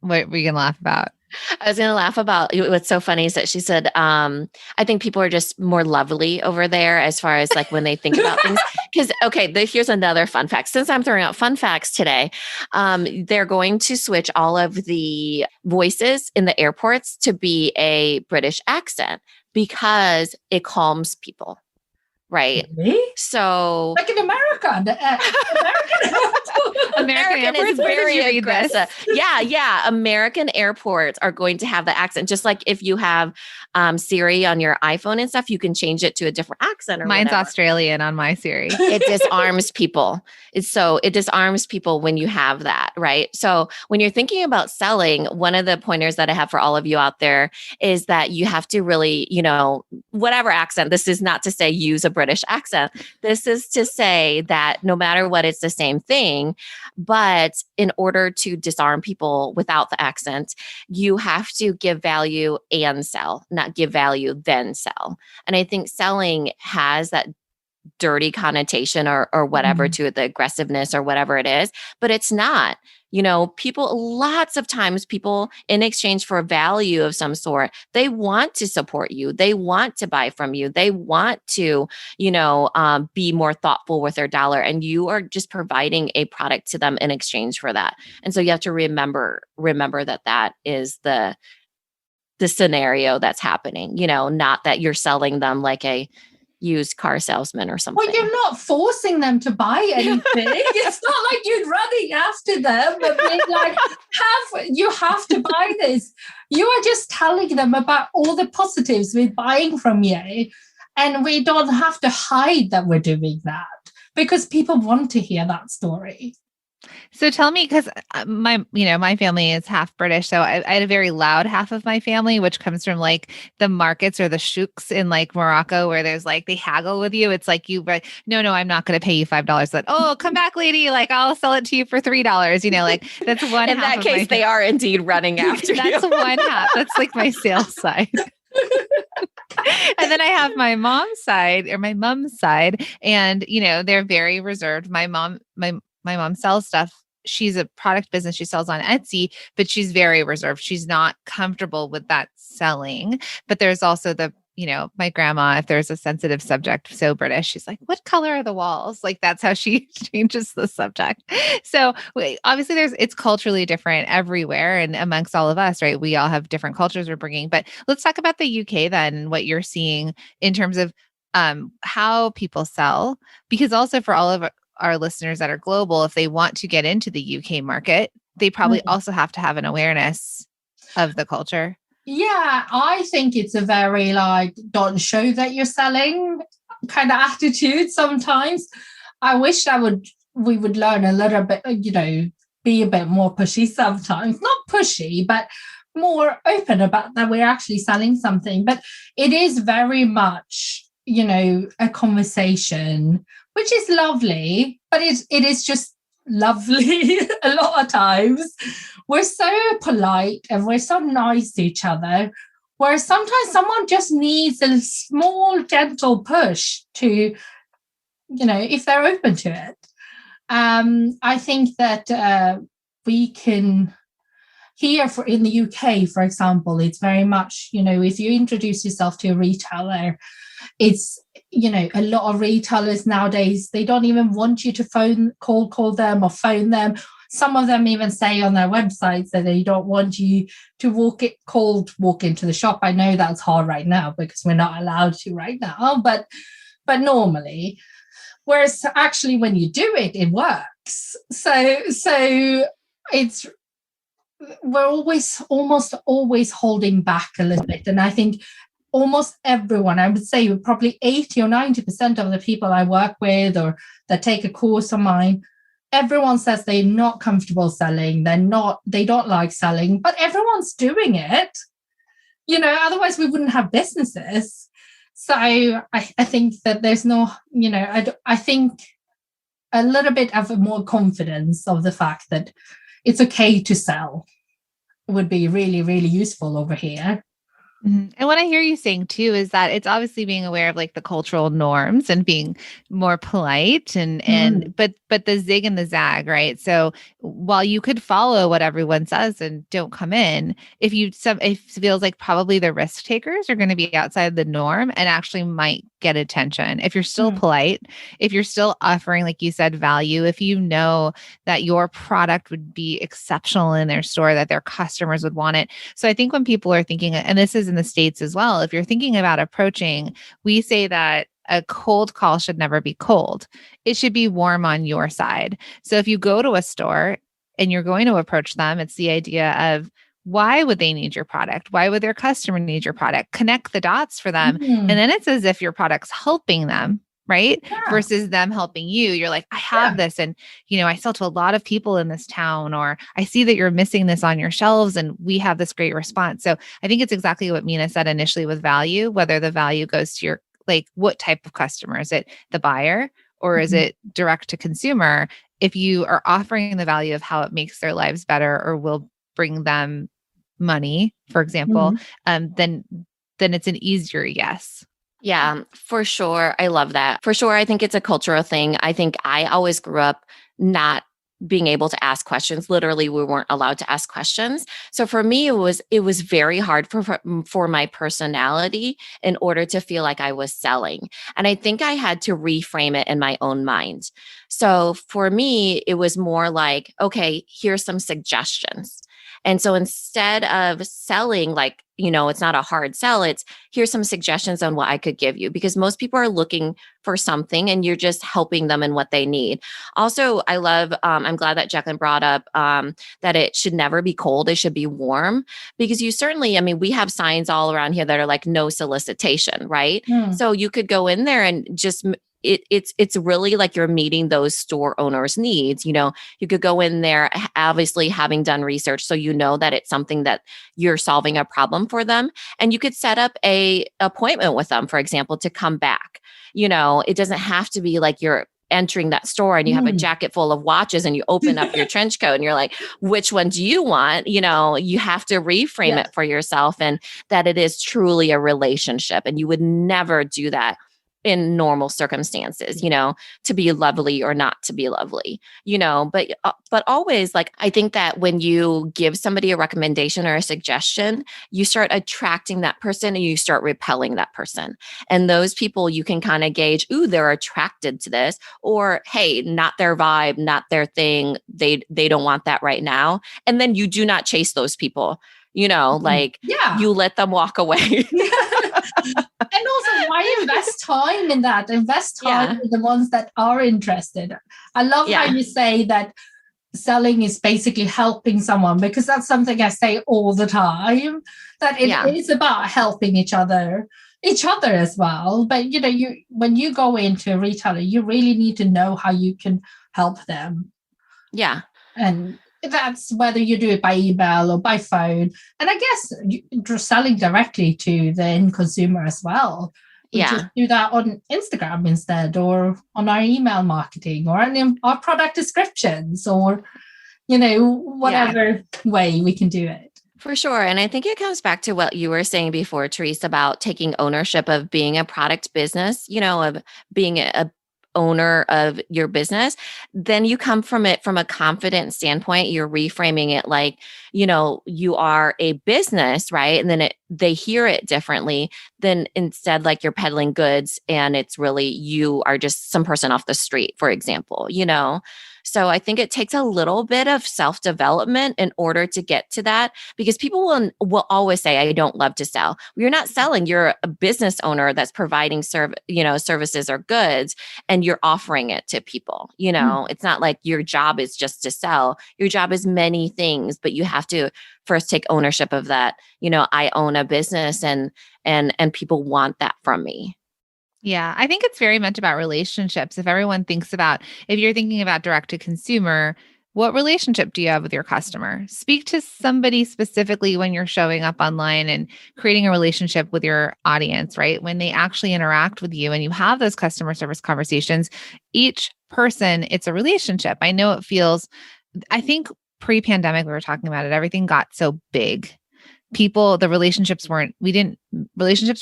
what we can laugh about. I was going to laugh about what's so funny is that she said, I think people are just more lovely over there as far as like when they think about things. Because, here's another fun fact. Since I'm throwing out fun facts today, they're going to switch all of the voices in the airports to be a British accent because it calms people. Right. Really? So like in America, American airports is very aggressive. Yeah. American airports are going to have the accent. Just like if you have Siri on your iPhone and stuff, you can change it to a different accent. Mine's whatever. Australian on my Siri. It disarms people. It disarms people when you have that, right? So when you're thinking about selling, one of the pointers that I have for all of you out there is that you have to really, whatever accent, this is not to say use a British accent. This is to say that no matter what, it's the same thing. But in order to disarm people without the accent, you have to give value and sell, not give value, then sell. And I think selling has that dirty connotation or whatever to it, the aggressiveness or whatever it is, but it's not. Lots of times people in exchange for value of some sort, they want to support you. They want to buy from you. They want to, be more thoughtful with their dollar, and you are just providing a product to them in exchange for that. And so you have to remember that is the scenario that's happening, not that you're selling them like a used car salesman or something. Well, you're not forcing them to buy anything. It's not like you're running after them and being like, you have to buy this. You are just telling them about all the positives with buying from you. And we don't have to hide that we're doing that because people want to hear that story. So tell me, because my family is half British, so I had a very loud half of my family, which comes from like the markets or the shouks in like Morocco, where there's like they haggle with you. It's like no, I'm not going to pay you $5. Like, oh, come back, lady. Like I'll sell it to you for $3. Like that's one. In that case, they are indeed running after you. That's one half. That's like my sales side. And then I have my mom's side, and they're very reserved. My mom sells stuff. She's a product business. She sells on Etsy, but she's very reserved. She's not comfortable with that selling. But there's also my grandma, if there's a sensitive subject, so British, she's like, what color are the walls? Like, that's how she changes the subject. So obviously it's culturally different everywhere and amongst all of us, right? We all have different cultures we're bringing, but let's talk about the UK then, what you're seeing in terms of how people sell, because also for all of our listeners that are global, if they want to get into the UK market, they probably also have to have an awareness of the culture. Yeah, I think it's a very don't show that you're selling kind of attitude sometimes. I wish we would learn a little bit, be a bit more pushy sometimes. Not pushy, but more open about that we're actually selling something. But it is very much, a conversation, which is lovely, but it is just lovely a lot of times. We're so polite and we're so nice to each other, whereas sometimes someone just needs a small, gentle push to, if they're open to it. I think that we can, here in the UK, for example, it's very much, if you introduce yourself to a retailer, it's, a lot of retailers nowadays, they don't even want you to call them or phone them. Some of them even say on their websites that they don't want you to walk into the shop. I know that's hard right now because we're not allowed to right now, but normally, whereas actually when you do it, it works. So it's, we're almost always holding back a little bit. And I think almost everyone, I would say probably 80 or 90% of the people I work with or that take a course of mine, everyone says they're not comfortable selling. They don't like selling, but everyone's doing it. Otherwise we wouldn't have businesses. So I think that there's no, I think a little bit of a more confidence of the fact that it's okay to sell would be really, really useful over here. Mm-hmm. And what I hear you saying too is that it's obviously being aware of like the cultural norms and being more polite but the zig and the zag, right? So while you could follow what everyone says and don't come in, if it feels like probably the risk takers are going to be outside the norm and actually might get attention. If you're still polite, if you're still offering, like you said, value, if you know that your product would be exceptional in their store, that their customers would want it. So I think when people are thinking, and this is in the States as well, if you're thinking about approaching, we say that a cold call should never be cold. It should be warm on your side. So if you go to a store and you're going to approach them, it's the idea of, why would they need your product? Why would their customer need your product? Connect the dots for them. And then it's as if your product's helping them, right? Yeah. Versus them helping you. You're like, I have this, and I sell to a lot of people in this town, or I see that you're missing this on your shelves and we have this great response. So I think it's exactly what Minna said initially with value, whether the value goes to your, like, what type of customer? Is it the buyer or is it direct to consumer? If you are offering the value of how it makes their lives better or will bring them money, for example, then it's an easier yes. Yeah, for sure. I love that. For sure. I think it's a cultural thing. I think I always grew up not being able to ask questions. Literally, we weren't allowed to ask questions. So for me, it was very hard for my personality in order to feel like I was selling. And I think I had to reframe it in my own mind. So for me, it was more like, okay, here's some suggestions. And so instead of selling, like, it's not a hard sell, it's here's some suggestions on what I could give you, because most people are looking for something and you're just helping them in what they need. Also, I love, I'm glad that Jacqueline brought up that it should never be cold. It should be warm, because you certainly, we have signs all around here that are like no solicitation, right? So you could go in there and just it's really like you're meeting those store owners' needs. You could go in there, obviously having done research, so that it's something that you're solving a problem for them, and you could set up a appointment with them, for example, to come back. It doesn't have to be like you're entering that store and you have a jacket full of watches and you open up your trench coat and you're like, which one do you want? You have to reframe it for yourself, and that it is truly a relationship, and you would never do that in normal circumstances, to be lovely or not to be lovely, but always, like, I think that when you give somebody a recommendation or a suggestion, you start attracting that person and you start repelling that person. And those people you can kind of gauge, ooh, they're attracted to this, or, hey, not their vibe, not their thing. They don't want that right now. And then you do not chase those people, you let them walk away. And also, why invest time in that? Invest time in the ones that are interested. I love how you say that selling is basically helping someone, because that's something I say all the time, that it is about helping each other as well. But, when you go into a retailer, you really need to know how you can help them. Yeah. And that's whether you do it by email or by phone. And I guess you're selling directly to the end consumer as well. We just do that on Instagram instead, or on our email marketing, or on our product descriptions, or, whatever way we can do it. For sure. And I think it comes back to what you were saying before, Therese, about taking ownership of being a product business, of being owner of your business, then you come from it from a confident standpoint. You're reframing it like, you are a business, right? And then they hear it differently than instead like you're peddling goods and it's really you are just some person off the street, for example, So I think it takes a little bit of self-development in order to get to that, because people will always say, I don't love to sell. You're not selling. You're a business owner that's providing services or goods, and you're offering it to people. It's not like your job is just to sell. Your job is many things, but you have to first take ownership of that. I own a business and people want that from me. Yeah, I think it's very much about relationships. If you're thinking about direct to consumer, what relationship do you have with your customer? Speak to somebody specifically when you're showing up online and creating a relationship with your audience, right? When they actually interact with you and you have those customer service conversations, each person, it's a relationship. I think pre-pandemic, we were talking about it, everything got so big. Relationships were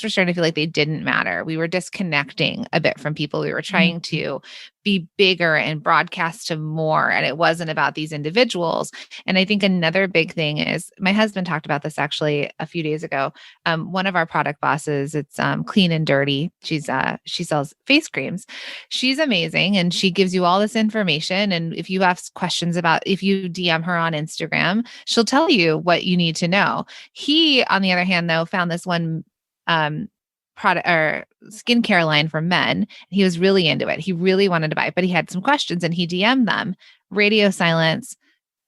starting to feel like they didn't matter. We were disconnecting a bit from people. We were trying to be bigger and broadcast to more. And it wasn't about these individuals. And I think another big thing is, my husband talked about this actually a few days ago. One of our product bosses, it's Clean and Dirty. She sells face creams. She's amazing. And she gives you all this information. And if you ask questions if you DM her on Instagram, she'll tell you what you need to know. He, on the other hand, though, found this one product or skincare line for men. He was really into it. He really wanted to buy it, but he had some questions and he DM'd them. Radio silence,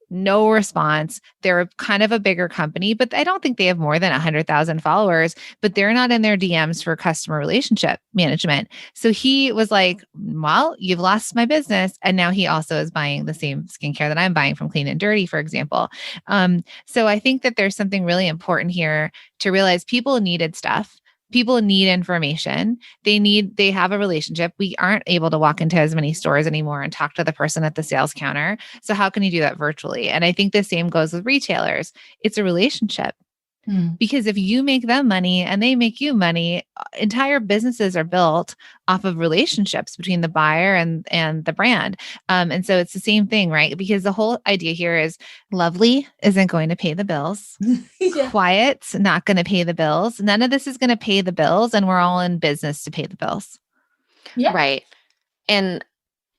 no response. They're kind of a bigger company, but I don't think they have more than 100,000 followers, but they're not in their DMs for customer relationship management. So he was like, well, you've lost my business. And now he also is buying the same skincare that I'm buying from Clean and Dirty, for example. So I think that there's something really important here to realize people needed stuff. People need information. They have a relationship. We aren't able to walk into as many stores anymore and talk to the person at the sales counter. So how can you do that virtually? And I think the same goes with retailers. It's a relationship. Because if you make them money and they make you money, entire businesses are built off of relationships between the buyer and the brand. And so it's the same thing, right? Because the whole idea here is lovely isn't going to pay the bills. Yeah. Quiet's not going to pay the bills. None of this is going to pay the bills. And we're all in business to pay the bills. Yeah. Right. And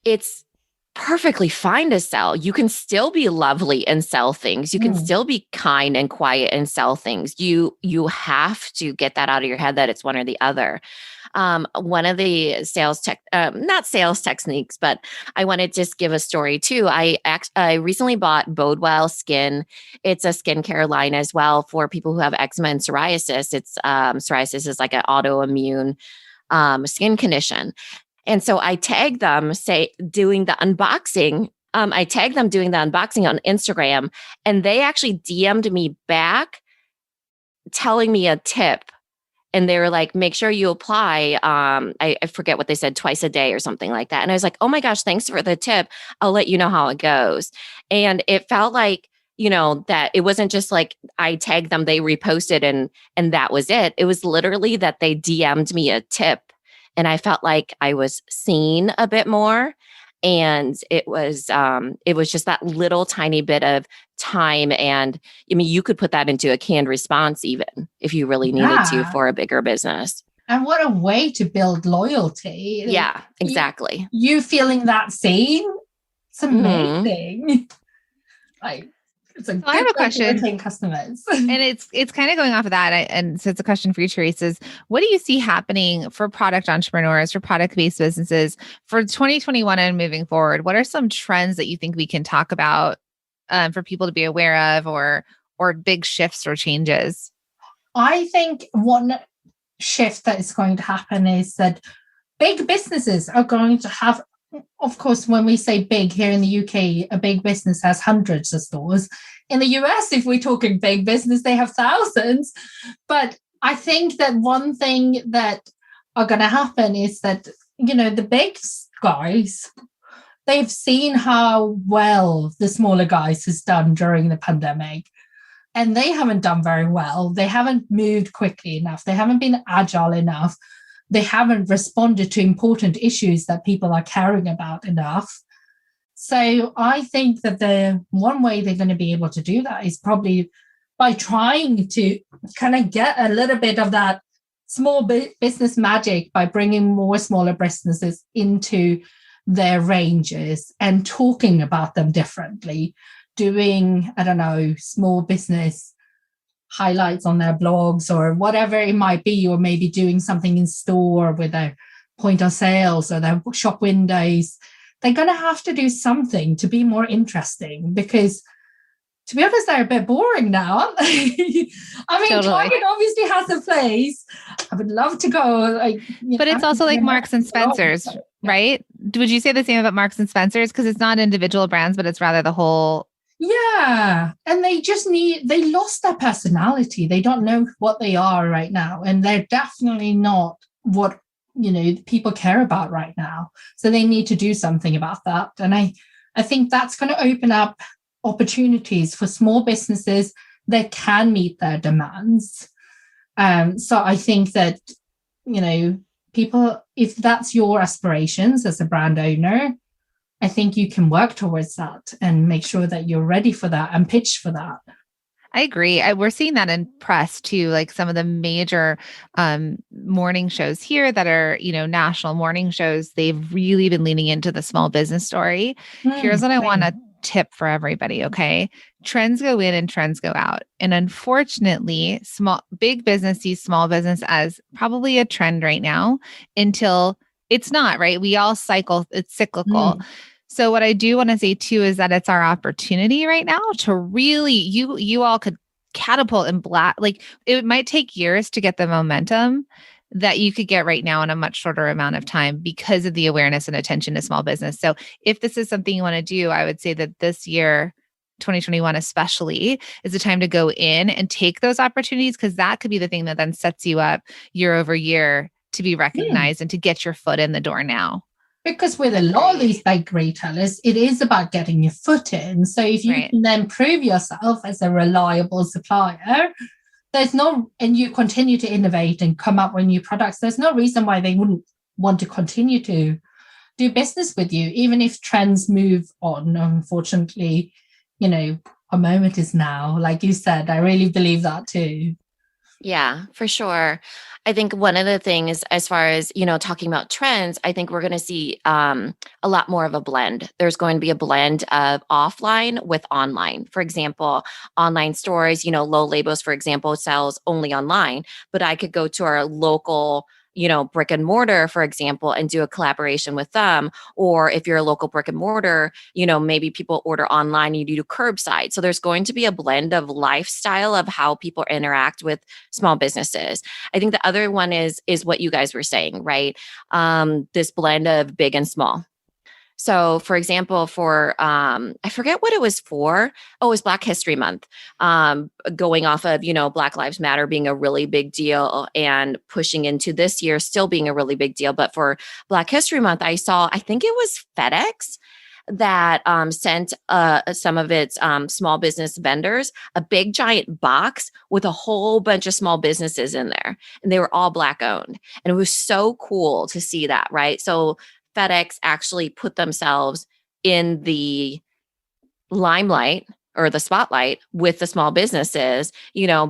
it's perfectly fine to sell. You can still be lovely and sell things. You can still be kind and quiet and sell things. You have to get that out of your head that it's one or the other. One of the not sales techniques, but I want to just give a story too. I recently bought Bodewell Skin. It's a skincare line as well for people who have eczema and psoriasis. It's psoriasis is like an autoimmune skin condition. And so I tagged them doing the unboxing. I tagged them doing the unboxing on Instagram, and they actually DM'd me back telling me a tip. And they were like, make sure you apply. I forget what they said, twice a day or something like that. And I was like, oh my gosh, thanks for the tip. I'll let you know how it goes. And it felt like, that it wasn't just like I tagged them, they reposted and that was it. It was literally that they DM'd me a tip. And I felt like I was seen a bit more. And it was just that little tiny bit of time. And I mean, you could put that into a canned response even if you really needed to for a bigger business. And what a way to build loyalty. Yeah, exactly. You feeling that seen? It's amazing. I have a question. Customers. And it's kind of going off of that. And so it's a question for you, Therese, is what do you see happening for product entrepreneurs, for product-based businesses for 2021 and moving forward? What are some trends that you think we can talk about for people to be aware of or big shifts or changes? I think one shift that is going to happen is that big businesses are going to have, of course, when we say big here in the UK, a big business has hundreds of stores. In the US, if we're talking big business, they have thousands. But I think that one thing that are going to happen is that, the big guys, they've seen how well the smaller guys has done during the pandemic. And they haven't done very well. They haven't moved quickly enough. They haven't been agile enough. they haven't responded to important issues that people are caring about enough. So I think that the one way they're going to be able to do that is probably by trying to kind of get a little bit of that small business magic by bringing more smaller businesses into their ranges and talking about them differently, doing, I don't know, small business highlights on their blogs or whatever it might be, or maybe doing something in store with their point of sales or their shop windows. They're going to have to do something to be more interesting, because to be honest, they're a bit boring now, aren't they? I mean, Totally. Target obviously has a place. I would love to go. But it's also like Marks and Spencer's, right? Would you say the same about Marks and Spencer's? Because it's not individual brands, but it's rather the whole. Yeah. And they lost their personality. They don't know what they are right now. And they're definitely not what, people care about right now. So they need to do something about that. And I think that's going to open up opportunities for small businesses that can meet their demands. So I think that, people, if that's your aspirations as a brand owner, I think you can work towards that and make sure that you're ready for that and pitch for that. I agree. We're seeing that in press too, like some of the major morning shows here that are, national morning shows. They've really been leaning into the small business story. Here's what I want to tip for everybody. Okay. Trends go in and trends go out. And unfortunately, big business sees small business as probably a trend right now until it's not, right? We all cycle. It's cyclical. So what I do want to say too is that it's our opportunity right now to really, you all could catapult and like it might take years to get the momentum that you could get right now in a much shorter amount of time because of the awareness and attention to small business. So if this is something you want to do, I would say that this year, 2021 especially, is the time to go in and take those opportunities, because that could be the thing that then sets you up year over year to be recognized and to get your foot in the door now. Because with a lot of these big retailers, it is about getting your foot in. So if you can then prove yourself as a reliable supplier, and you continue to innovate and come up with new products, there's no reason why they wouldn't want to continue to do business with you, even if trends move on. Unfortunately, a moment is now. Like you said, I really believe that too. Yeah, for sure. I think one of the things, as far as, talking about trends, I think we're going to see a lot more of a blend. There's going to be a blend of offline with online. For example, online stores, Low Labels, for example, sells only online, but I could go to our local brick and mortar, for example, and do a collaboration with them. Or if you're a local brick and mortar, maybe people order online, you do curbside. So there's going to be a blend of lifestyle of how people interact with small businesses. I think the other one is what you guys were saying, right? This blend of big and small. So, for example, for I forget what it was for. Oh, it was Black History Month. Going off of Black Lives Matter being a really big deal and pushing into this year still being a really big deal. But for Black History Month, I think it was FedEx that sent some of its small business vendors a big giant box with a whole bunch of small businesses in there, and they were all Black owned, and it was so cool to see that, right? So FedEx actually put themselves in the limelight or the spotlight with the small businesses,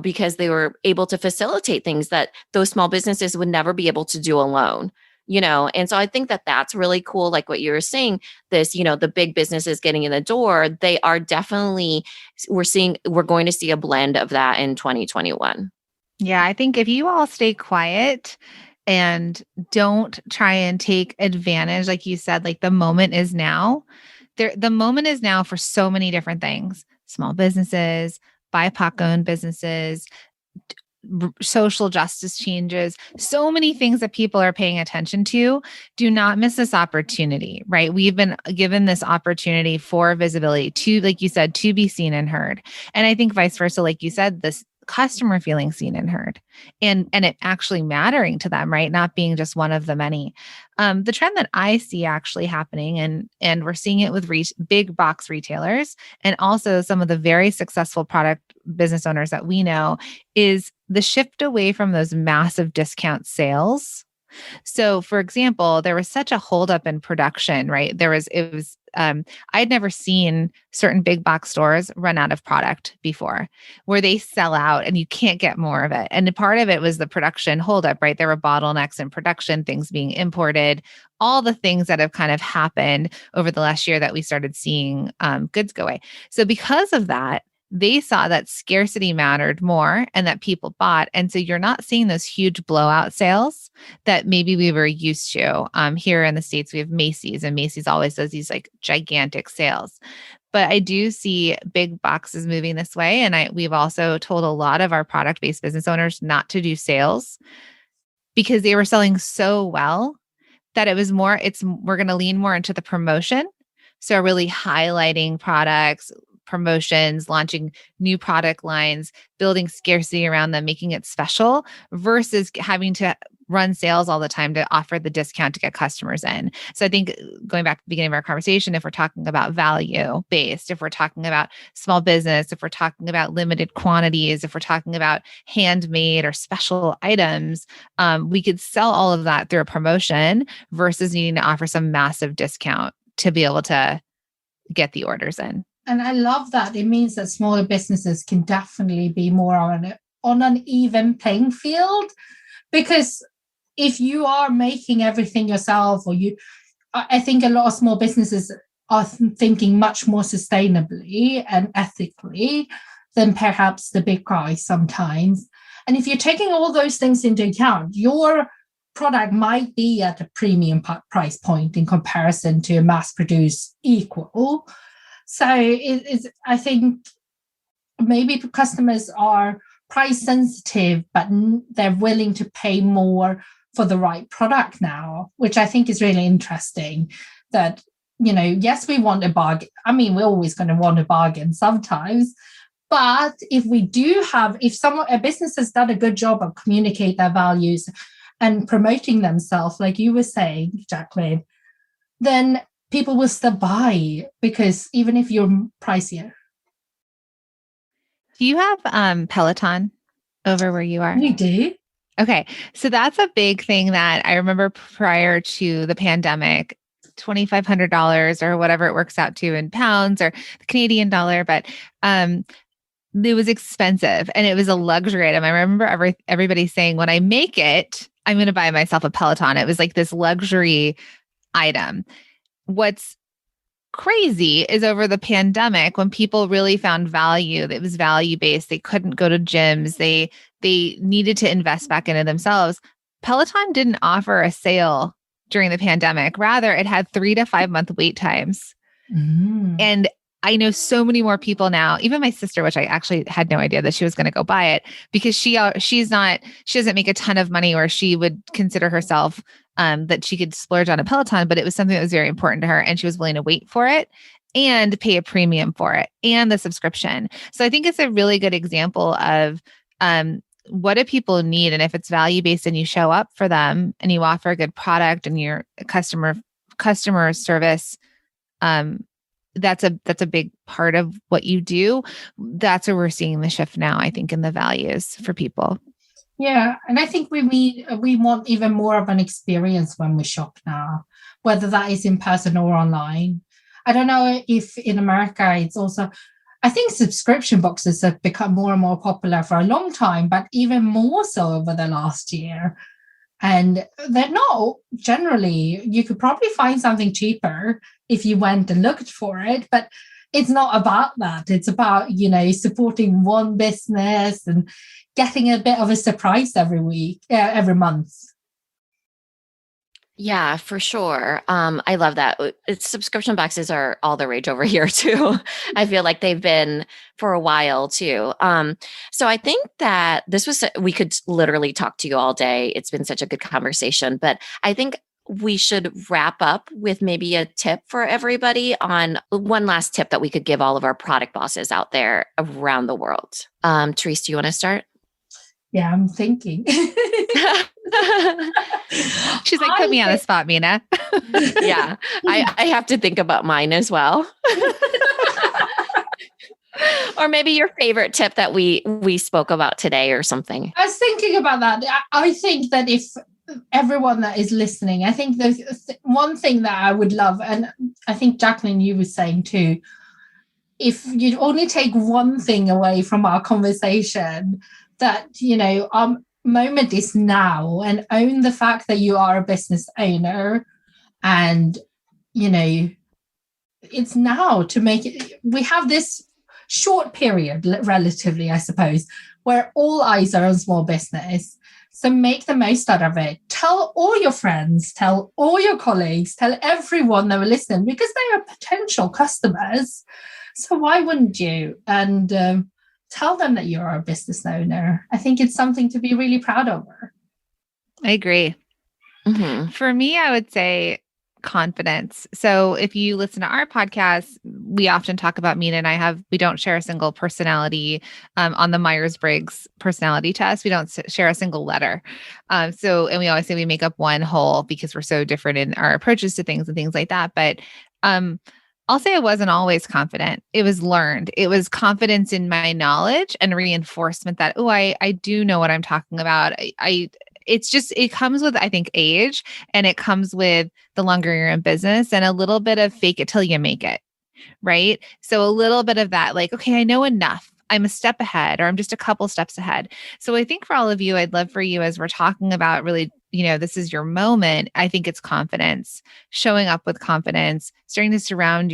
because they were able to facilitate things that those small businesses would never be able to do alone, And so I think that that's really cool. Like what you were saying, this, the big businesses getting in the door, they are definitely, we're going to see a blend of that in 2021. Yeah, I think if you all stay quiet and don't try and take advantage, like you said, like the moment is now. The moment is now for so many different things: small businesses, BIPOC-owned businesses, social justice changes, so many things that people are paying attention to. Do not miss this opportunity, right? We've been given this opportunity for visibility to, like you said, to be seen and heard. And I think vice versa, like you said, this customer feeling seen and heard and it actually mattering to them, right? Not being just one of the many. The trend that I see actually happening, and we're seeing it with big box retailers and also some of the very successful product business owners that we know, is the shift away from those massive discount sales So for example, there was such a holdup in production, right? I had never seen certain big box stores run out of product before where they sell out and you can't get more of it. And part of it was the production holdup, right? There were bottlenecks in production, things being imported, all the things that have kind of happened over the last year that we started seeing goods go away. So because of that, they saw that scarcity mattered more and that people bought. And so you're not seeing those huge blowout sales that maybe we were used to. Here in the States, we have Macy's, and Macy's always does these like gigantic sales. But I do see big boxes moving this way. And we've also told a lot of our product-based business owners not to do sales because they were selling so well that we're going to lean more into the promotion. So really highlighting products, promotions, launching new product lines, building scarcity around them, making it special versus having to run sales all the time to offer the discount to get customers in. So I think going back to the beginning of our conversation, if we're talking about value based, if we're talking about small business, if we're talking about limited quantities, if we're talking about handmade or special items, we could sell all of that through a promotion versus needing to offer some massive discount to be able to get the orders in. And I love that. It means that smaller businesses can definitely be more on an even playing field, because if you are making everything yourself, I think a lot of small businesses are thinking much more sustainably and ethically than perhaps the big guys sometimes. And if you're taking all those things into account, your product might be at a premium price point in comparison to a mass-produced equal. So I think maybe customers are price sensitive, but they're willing to pay more for the right product now, which I think is really interesting. That, yes, we want a bargain. I mean, we're always going to want a bargain sometimes. But if a business has done a good job of communicate their values and promoting themselves, like you were saying, Jacqueline, then people will still buy, because even if you're pricier. Do you have Peloton over where you are? We do. Okay. So that's a big thing that I remember prior to the pandemic, $2,500 or whatever it works out to in pounds or the Canadian dollar, but it was expensive and it was a luxury item. I remember everybody saying, when I make it, I'm going to buy myself a Peloton. It was like this luxury item. What's crazy is over the pandemic, when people really found value, that was value-based, they couldn't go to gyms, they needed to invest back into themselves. Peloton didn't offer a sale during the pandemic. Rather, it had 3 to 5 month wait times. And I know so many more people now, even my sister, which I actually had no idea that she was going to go buy it, because she doesn't make a ton of money, or she would consider herself that she could splurge on a Peloton, but it was something that was very important to her, and she was willing to wait for it and pay a premium for it and the subscription. So I think it's a really good example of what do people need, and if it's value based and you show up for them and you offer a good product and your customer service, that's a big part of what you do. That's where we're seeing the shift now, I think, in the values for people. Yeah. And I think we want even more of an experience when we shop now, whether that is in person or online. I don't know if in America it's also, I think subscription boxes have become more and more popular for a long time, but even more so over the last year. And they're not generally, you could probably find something cheaper if you went and looked for it, but it's not about that. It's about, supporting one business and getting a bit of a surprise every month. Yeah, for sure. I love that. Subscription boxes are all the rage over here too. I feel like they've been for a while too. So I think that we could literally talk to you all day. It's been such a good conversation, but I think we should wrap up with maybe a tip for everybody on one last tip that we could give all of our product bosses out there around the world. Therese, do you want to start? Yeah, I'm thinking. She's like, put me on the spot, Minna. Yeah, I have to think about mine as well. Or maybe your favorite tip that we spoke about today or something. I was thinking about that. I think that if everyone that is listening, I think there's one thing that I would love, and I think Jacqueline, you were saying too, if you'd only take one thing away from our conversation, that, our moment is now, and own the fact that you are a business owner, and, it's now to make it. We have this short period, relatively, I suppose, where all eyes are on small business. So make the most out of it. Tell all your friends, tell all your colleagues, tell everyone that will listen, because they are potential customers. So why wouldn't you? And tell them that you're a business owner. I think it's something to be really proud of. I agree. Mm-hmm. For me, I would say confidence. So if you listen to our podcast, we often talk about Minna and I we don't share a single personality on the Myers-Briggs personality test. We don't share a single letter. And we always say we make up one whole because we're so different in our approaches to things and things like that. But I'll say I wasn't always confident. It was learned. It was confidence in my knowledge and reinforcement that, I do know what I'm talking about. It comes with, I think, age, and it comes with the longer you're in business and a little bit of fake it till you make it, right? So a little bit of that, like, okay, I know enough. I'm a step ahead, or I'm just a couple steps ahead. So I think for all of you, I'd love for you, as we're talking about really, this is your moment. I think it's confidence, showing up with confidence, starting to surround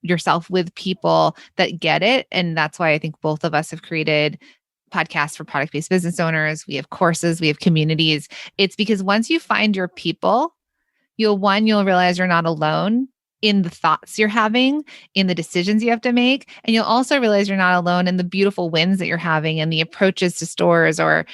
yourself with people that get it. And that's why I think both of us have created podcasts for product-based business owners. We have courses, we have communities. It's because once you find your people, you'll realize you're not alone in the thoughts you're having, in the decisions you have to make. And you'll also realize you're not alone in the beautiful wins that you're having and the approaches to stores or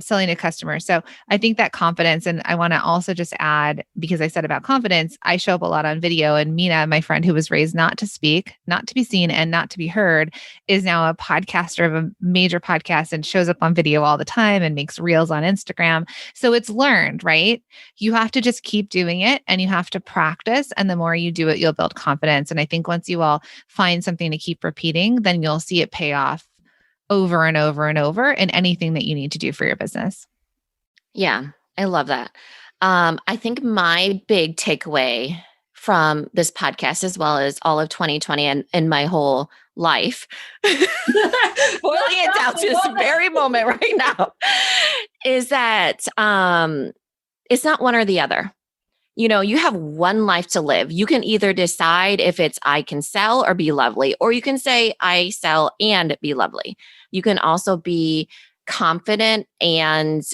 selling to customers. So I think that confidence, and I want to also just add, because I said about confidence, I show up a lot on video, and Minna, my friend who was raised not to speak, not to be seen, and not to be heard, is now a podcaster of a major podcast and shows up on video all the time and makes reels on Instagram. So it's learned, right? You have to just keep doing it, and you have to practice. And the more you do it, you'll build confidence. And I think once you all find something to keep repeating, then you'll see it pay off over and over and over in anything that you need to do for your business. Yeah, I love that. I think my big takeaway from this podcast, as well as all of 2020 and my whole life, boiling it down to this very moment right now, is that it's not one or the other. You have one life to live. You can either decide if it's I can sell or be lovely, or you can say I sell and be lovely. You can also be confident and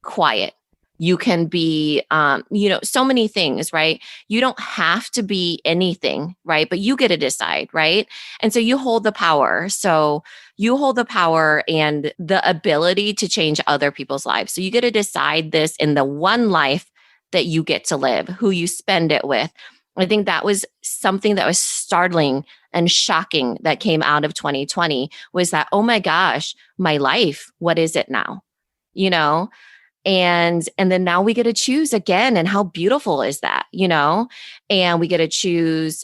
quiet. You can be, so many things, right? You don't have to be anything, right? But you get to decide, right? And so you hold the power. So you hold the power and the ability to change other people's lives. So you get to decide this in the one life that you get to live, who you spend it with. I think that was something that was startling and shocking that came out of 2020, was that, oh my gosh, my life, what is it now? And then now we get to choose again. And how beautiful is that, and we get to choose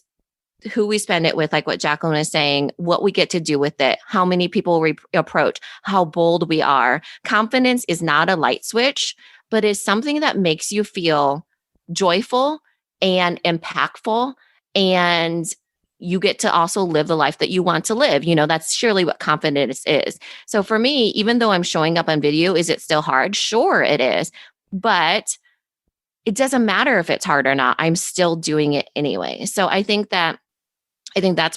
who we spend it with, like what Jacqueline was saying, what we get to do with it, how many people we approach, how bold we are. Confidence is not a light switch, but is something that makes you feel joyful and impactful. And you get to also live the life that you want to live. That's surely what confidence is. So for me, even though I'm showing up on video, is it still hard? Sure, it is. But it doesn't matter if it's hard or not. I'm still doing it anyway. So I think that's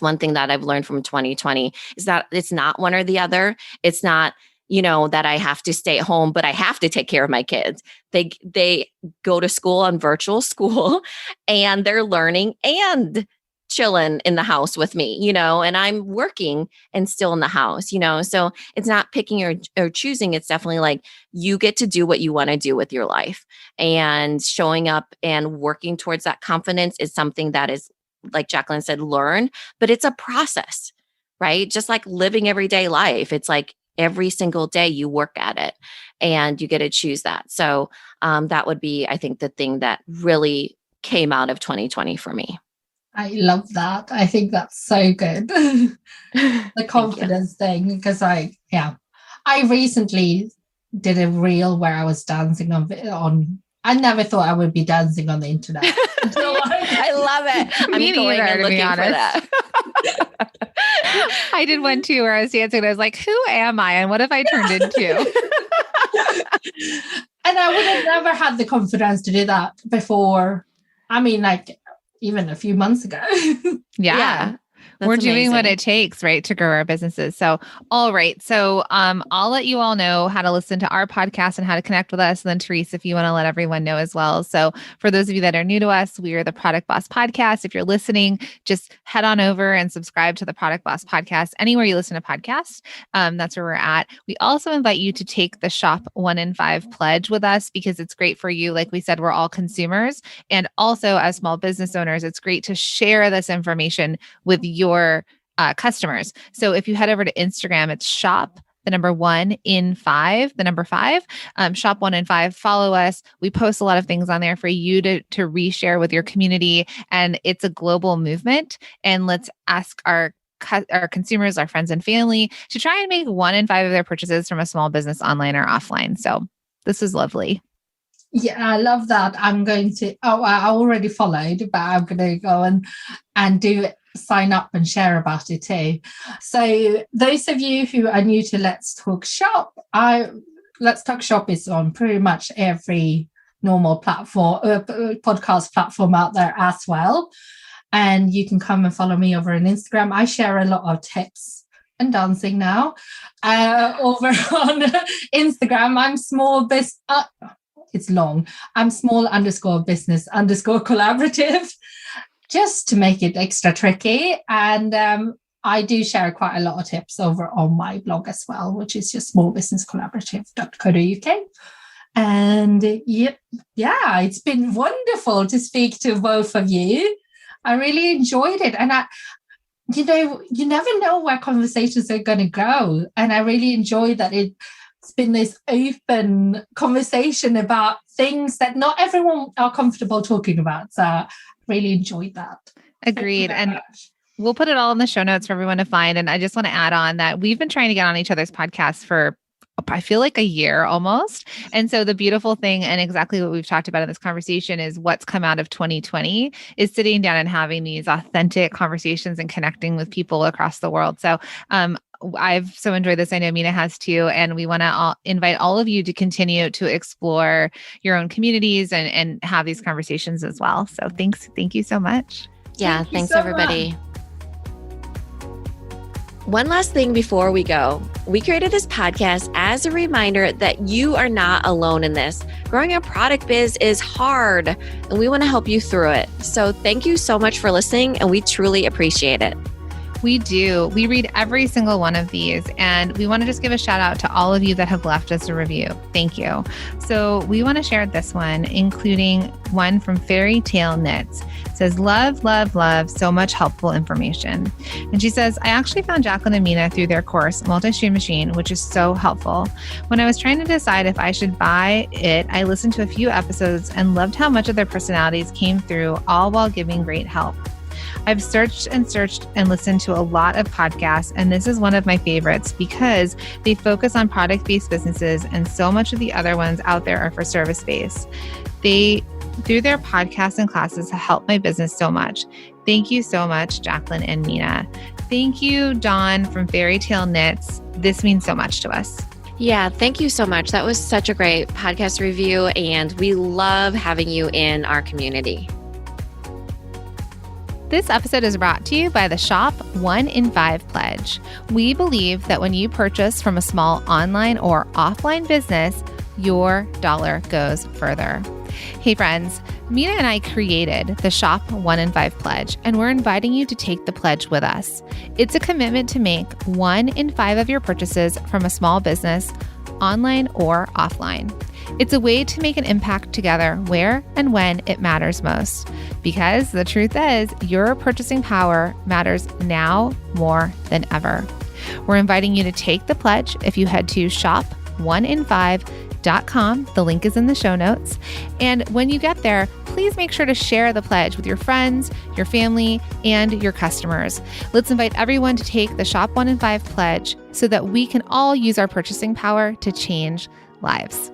one thing that I've learned from 2020, is that it's not one or the other. It's not, that I have to stay at home, but I have to take care of my kids. They go to school on virtual school, and they're learning and chilling in the house with me, and I'm working and still in the house, so it's not picking or choosing. It's definitely like you get to do what you want to do with your life, and showing up and working towards that confidence is something that is, like Jacqueline said, learned, but it's a process, right? Just like living everyday life. It's like every single day you work at it and you get to choose that. So that would be, I think, the thing that really came out of 2020 for me. I love that. I think that's so good. The confidence thing, because I recently did a reel where I was dancing on. I never thought I would be dancing on the internet. I love it. I'm going and looking for that. I did one too where I was dancing and I was like, who am I and what have I turned into? And I would have never had the confidence to do that before. I mean, like even a few months ago. Yeah. We're doing what it takes, right, to grow our businesses. So, all right. So, I'll let you all know how to listen to our podcast and how to connect with us. And then, Therese, if you want to let everyone know as well. So, for those of you that are new to us, we are the Product Boss Podcast. If you're listening, just head on over and subscribe to the Product Boss Podcast anywhere you listen to podcasts. That's where we're at. We also invite you to take the Shop 1 in 5 pledge with us because it's great for you. Like we said, we're all consumers. And also, as small business owners, it's great to share this information with your customers. So if you head over to Instagram, it's shop, the number 1 in 5, the number 5, shop 1 in 5, follow us. We post a lot of things on there for you to reshare with your community. And it's a global movement. And let's ask our consumers, our friends and family to try and make 1 in 5 of their purchases from a small business online or offline. So this is lovely. Yeah, I love that. I'm going to, I already followed, but I'm going to go and do it. Sign up and share about it too. So those of you who are new to Let's Talk Shop, Let's Talk Shop is on pretty much every normal platform, podcast platform out there as well. And you can come and follow me over on Instagram. I share a lot of tips and dancing now over on Instagram. I'm small business. It's long. I'm small_business_collaborative. Just to make it extra tricky. And I do share quite a lot of tips over on my blog as well, which is just smallbusinesscollaborative.co.uk. And it's been wonderful to speak to both of you. I really enjoyed it. And you never know where conversations are going to go. And I really enjoyed that it's been this open conversation about things that not everyone are comfortable talking about. So really enjoyed that. Agreed. And we'll put it all in the show notes for everyone to find. And I just want to add on that we've been trying to get on each other's podcasts for, I feel like a year almost. And so the beautiful thing and exactly what we've talked about in this conversation is what's come out of 2020 is sitting down and having these authentic conversations and connecting with people across the world. So, I've so enjoyed this. I know Minna has too. And we want to invite all of you to continue to explore your own communities and have these conversations as well. So thanks. Thank you so much. Yeah. Thanks everybody. One last thing before we go. We created this podcast as a reminder that you are not alone in this. Growing a product biz is hard and we want to help you through it. So thank you so much for listening and we truly appreciate it. We do. We read every single one of these, and we want to just give a shout out to all of you that have left us a review. Thank you. So we want to share this one, including one from Fairy Tale Knits. It says, love, love, love, so much helpful information. And she says, I actually found Jacqueline and Minna through their course, Multi-Stream Machine, which is so helpful. When I was trying to decide if I should buy it, I listened to a few episodes and loved how much of their personalities came through, all while giving great help. I've searched and listened to a lot of podcasts, and this is one of my favorites because they focus on product-based businesses, and so much of the other ones out there are for service-based. Through their podcasts and classes, have helped my business so much. Thank you so much, Jacqueline and Minna. Thank you, Dawn from Fairy Tale Knits. This means so much to us. Yeah, thank you so much. That was such a great podcast review, and we love having you in our community. This episode is brought to you by the Shop 1 in 5 Pledge. We believe that when you purchase from a small online or offline business, your dollar goes further. Hey friends, Minna and I created the Shop 1 in 5 Pledge, and we're inviting you to take the pledge with us. It's a commitment to make 1 in 5 of your purchases from a small business, online or offline. It's a way to make an impact together where and when it matters most. Because the truth is, your purchasing power matters now more than ever. We're inviting you to take the pledge if you head to shop1in5.com. The link is in the show notes. And when you get there, please make sure to share the pledge with your friends, your family, and your customers. Let's invite everyone to take the Shop 1 in 5 pledge so that we can all use our purchasing power to change lives.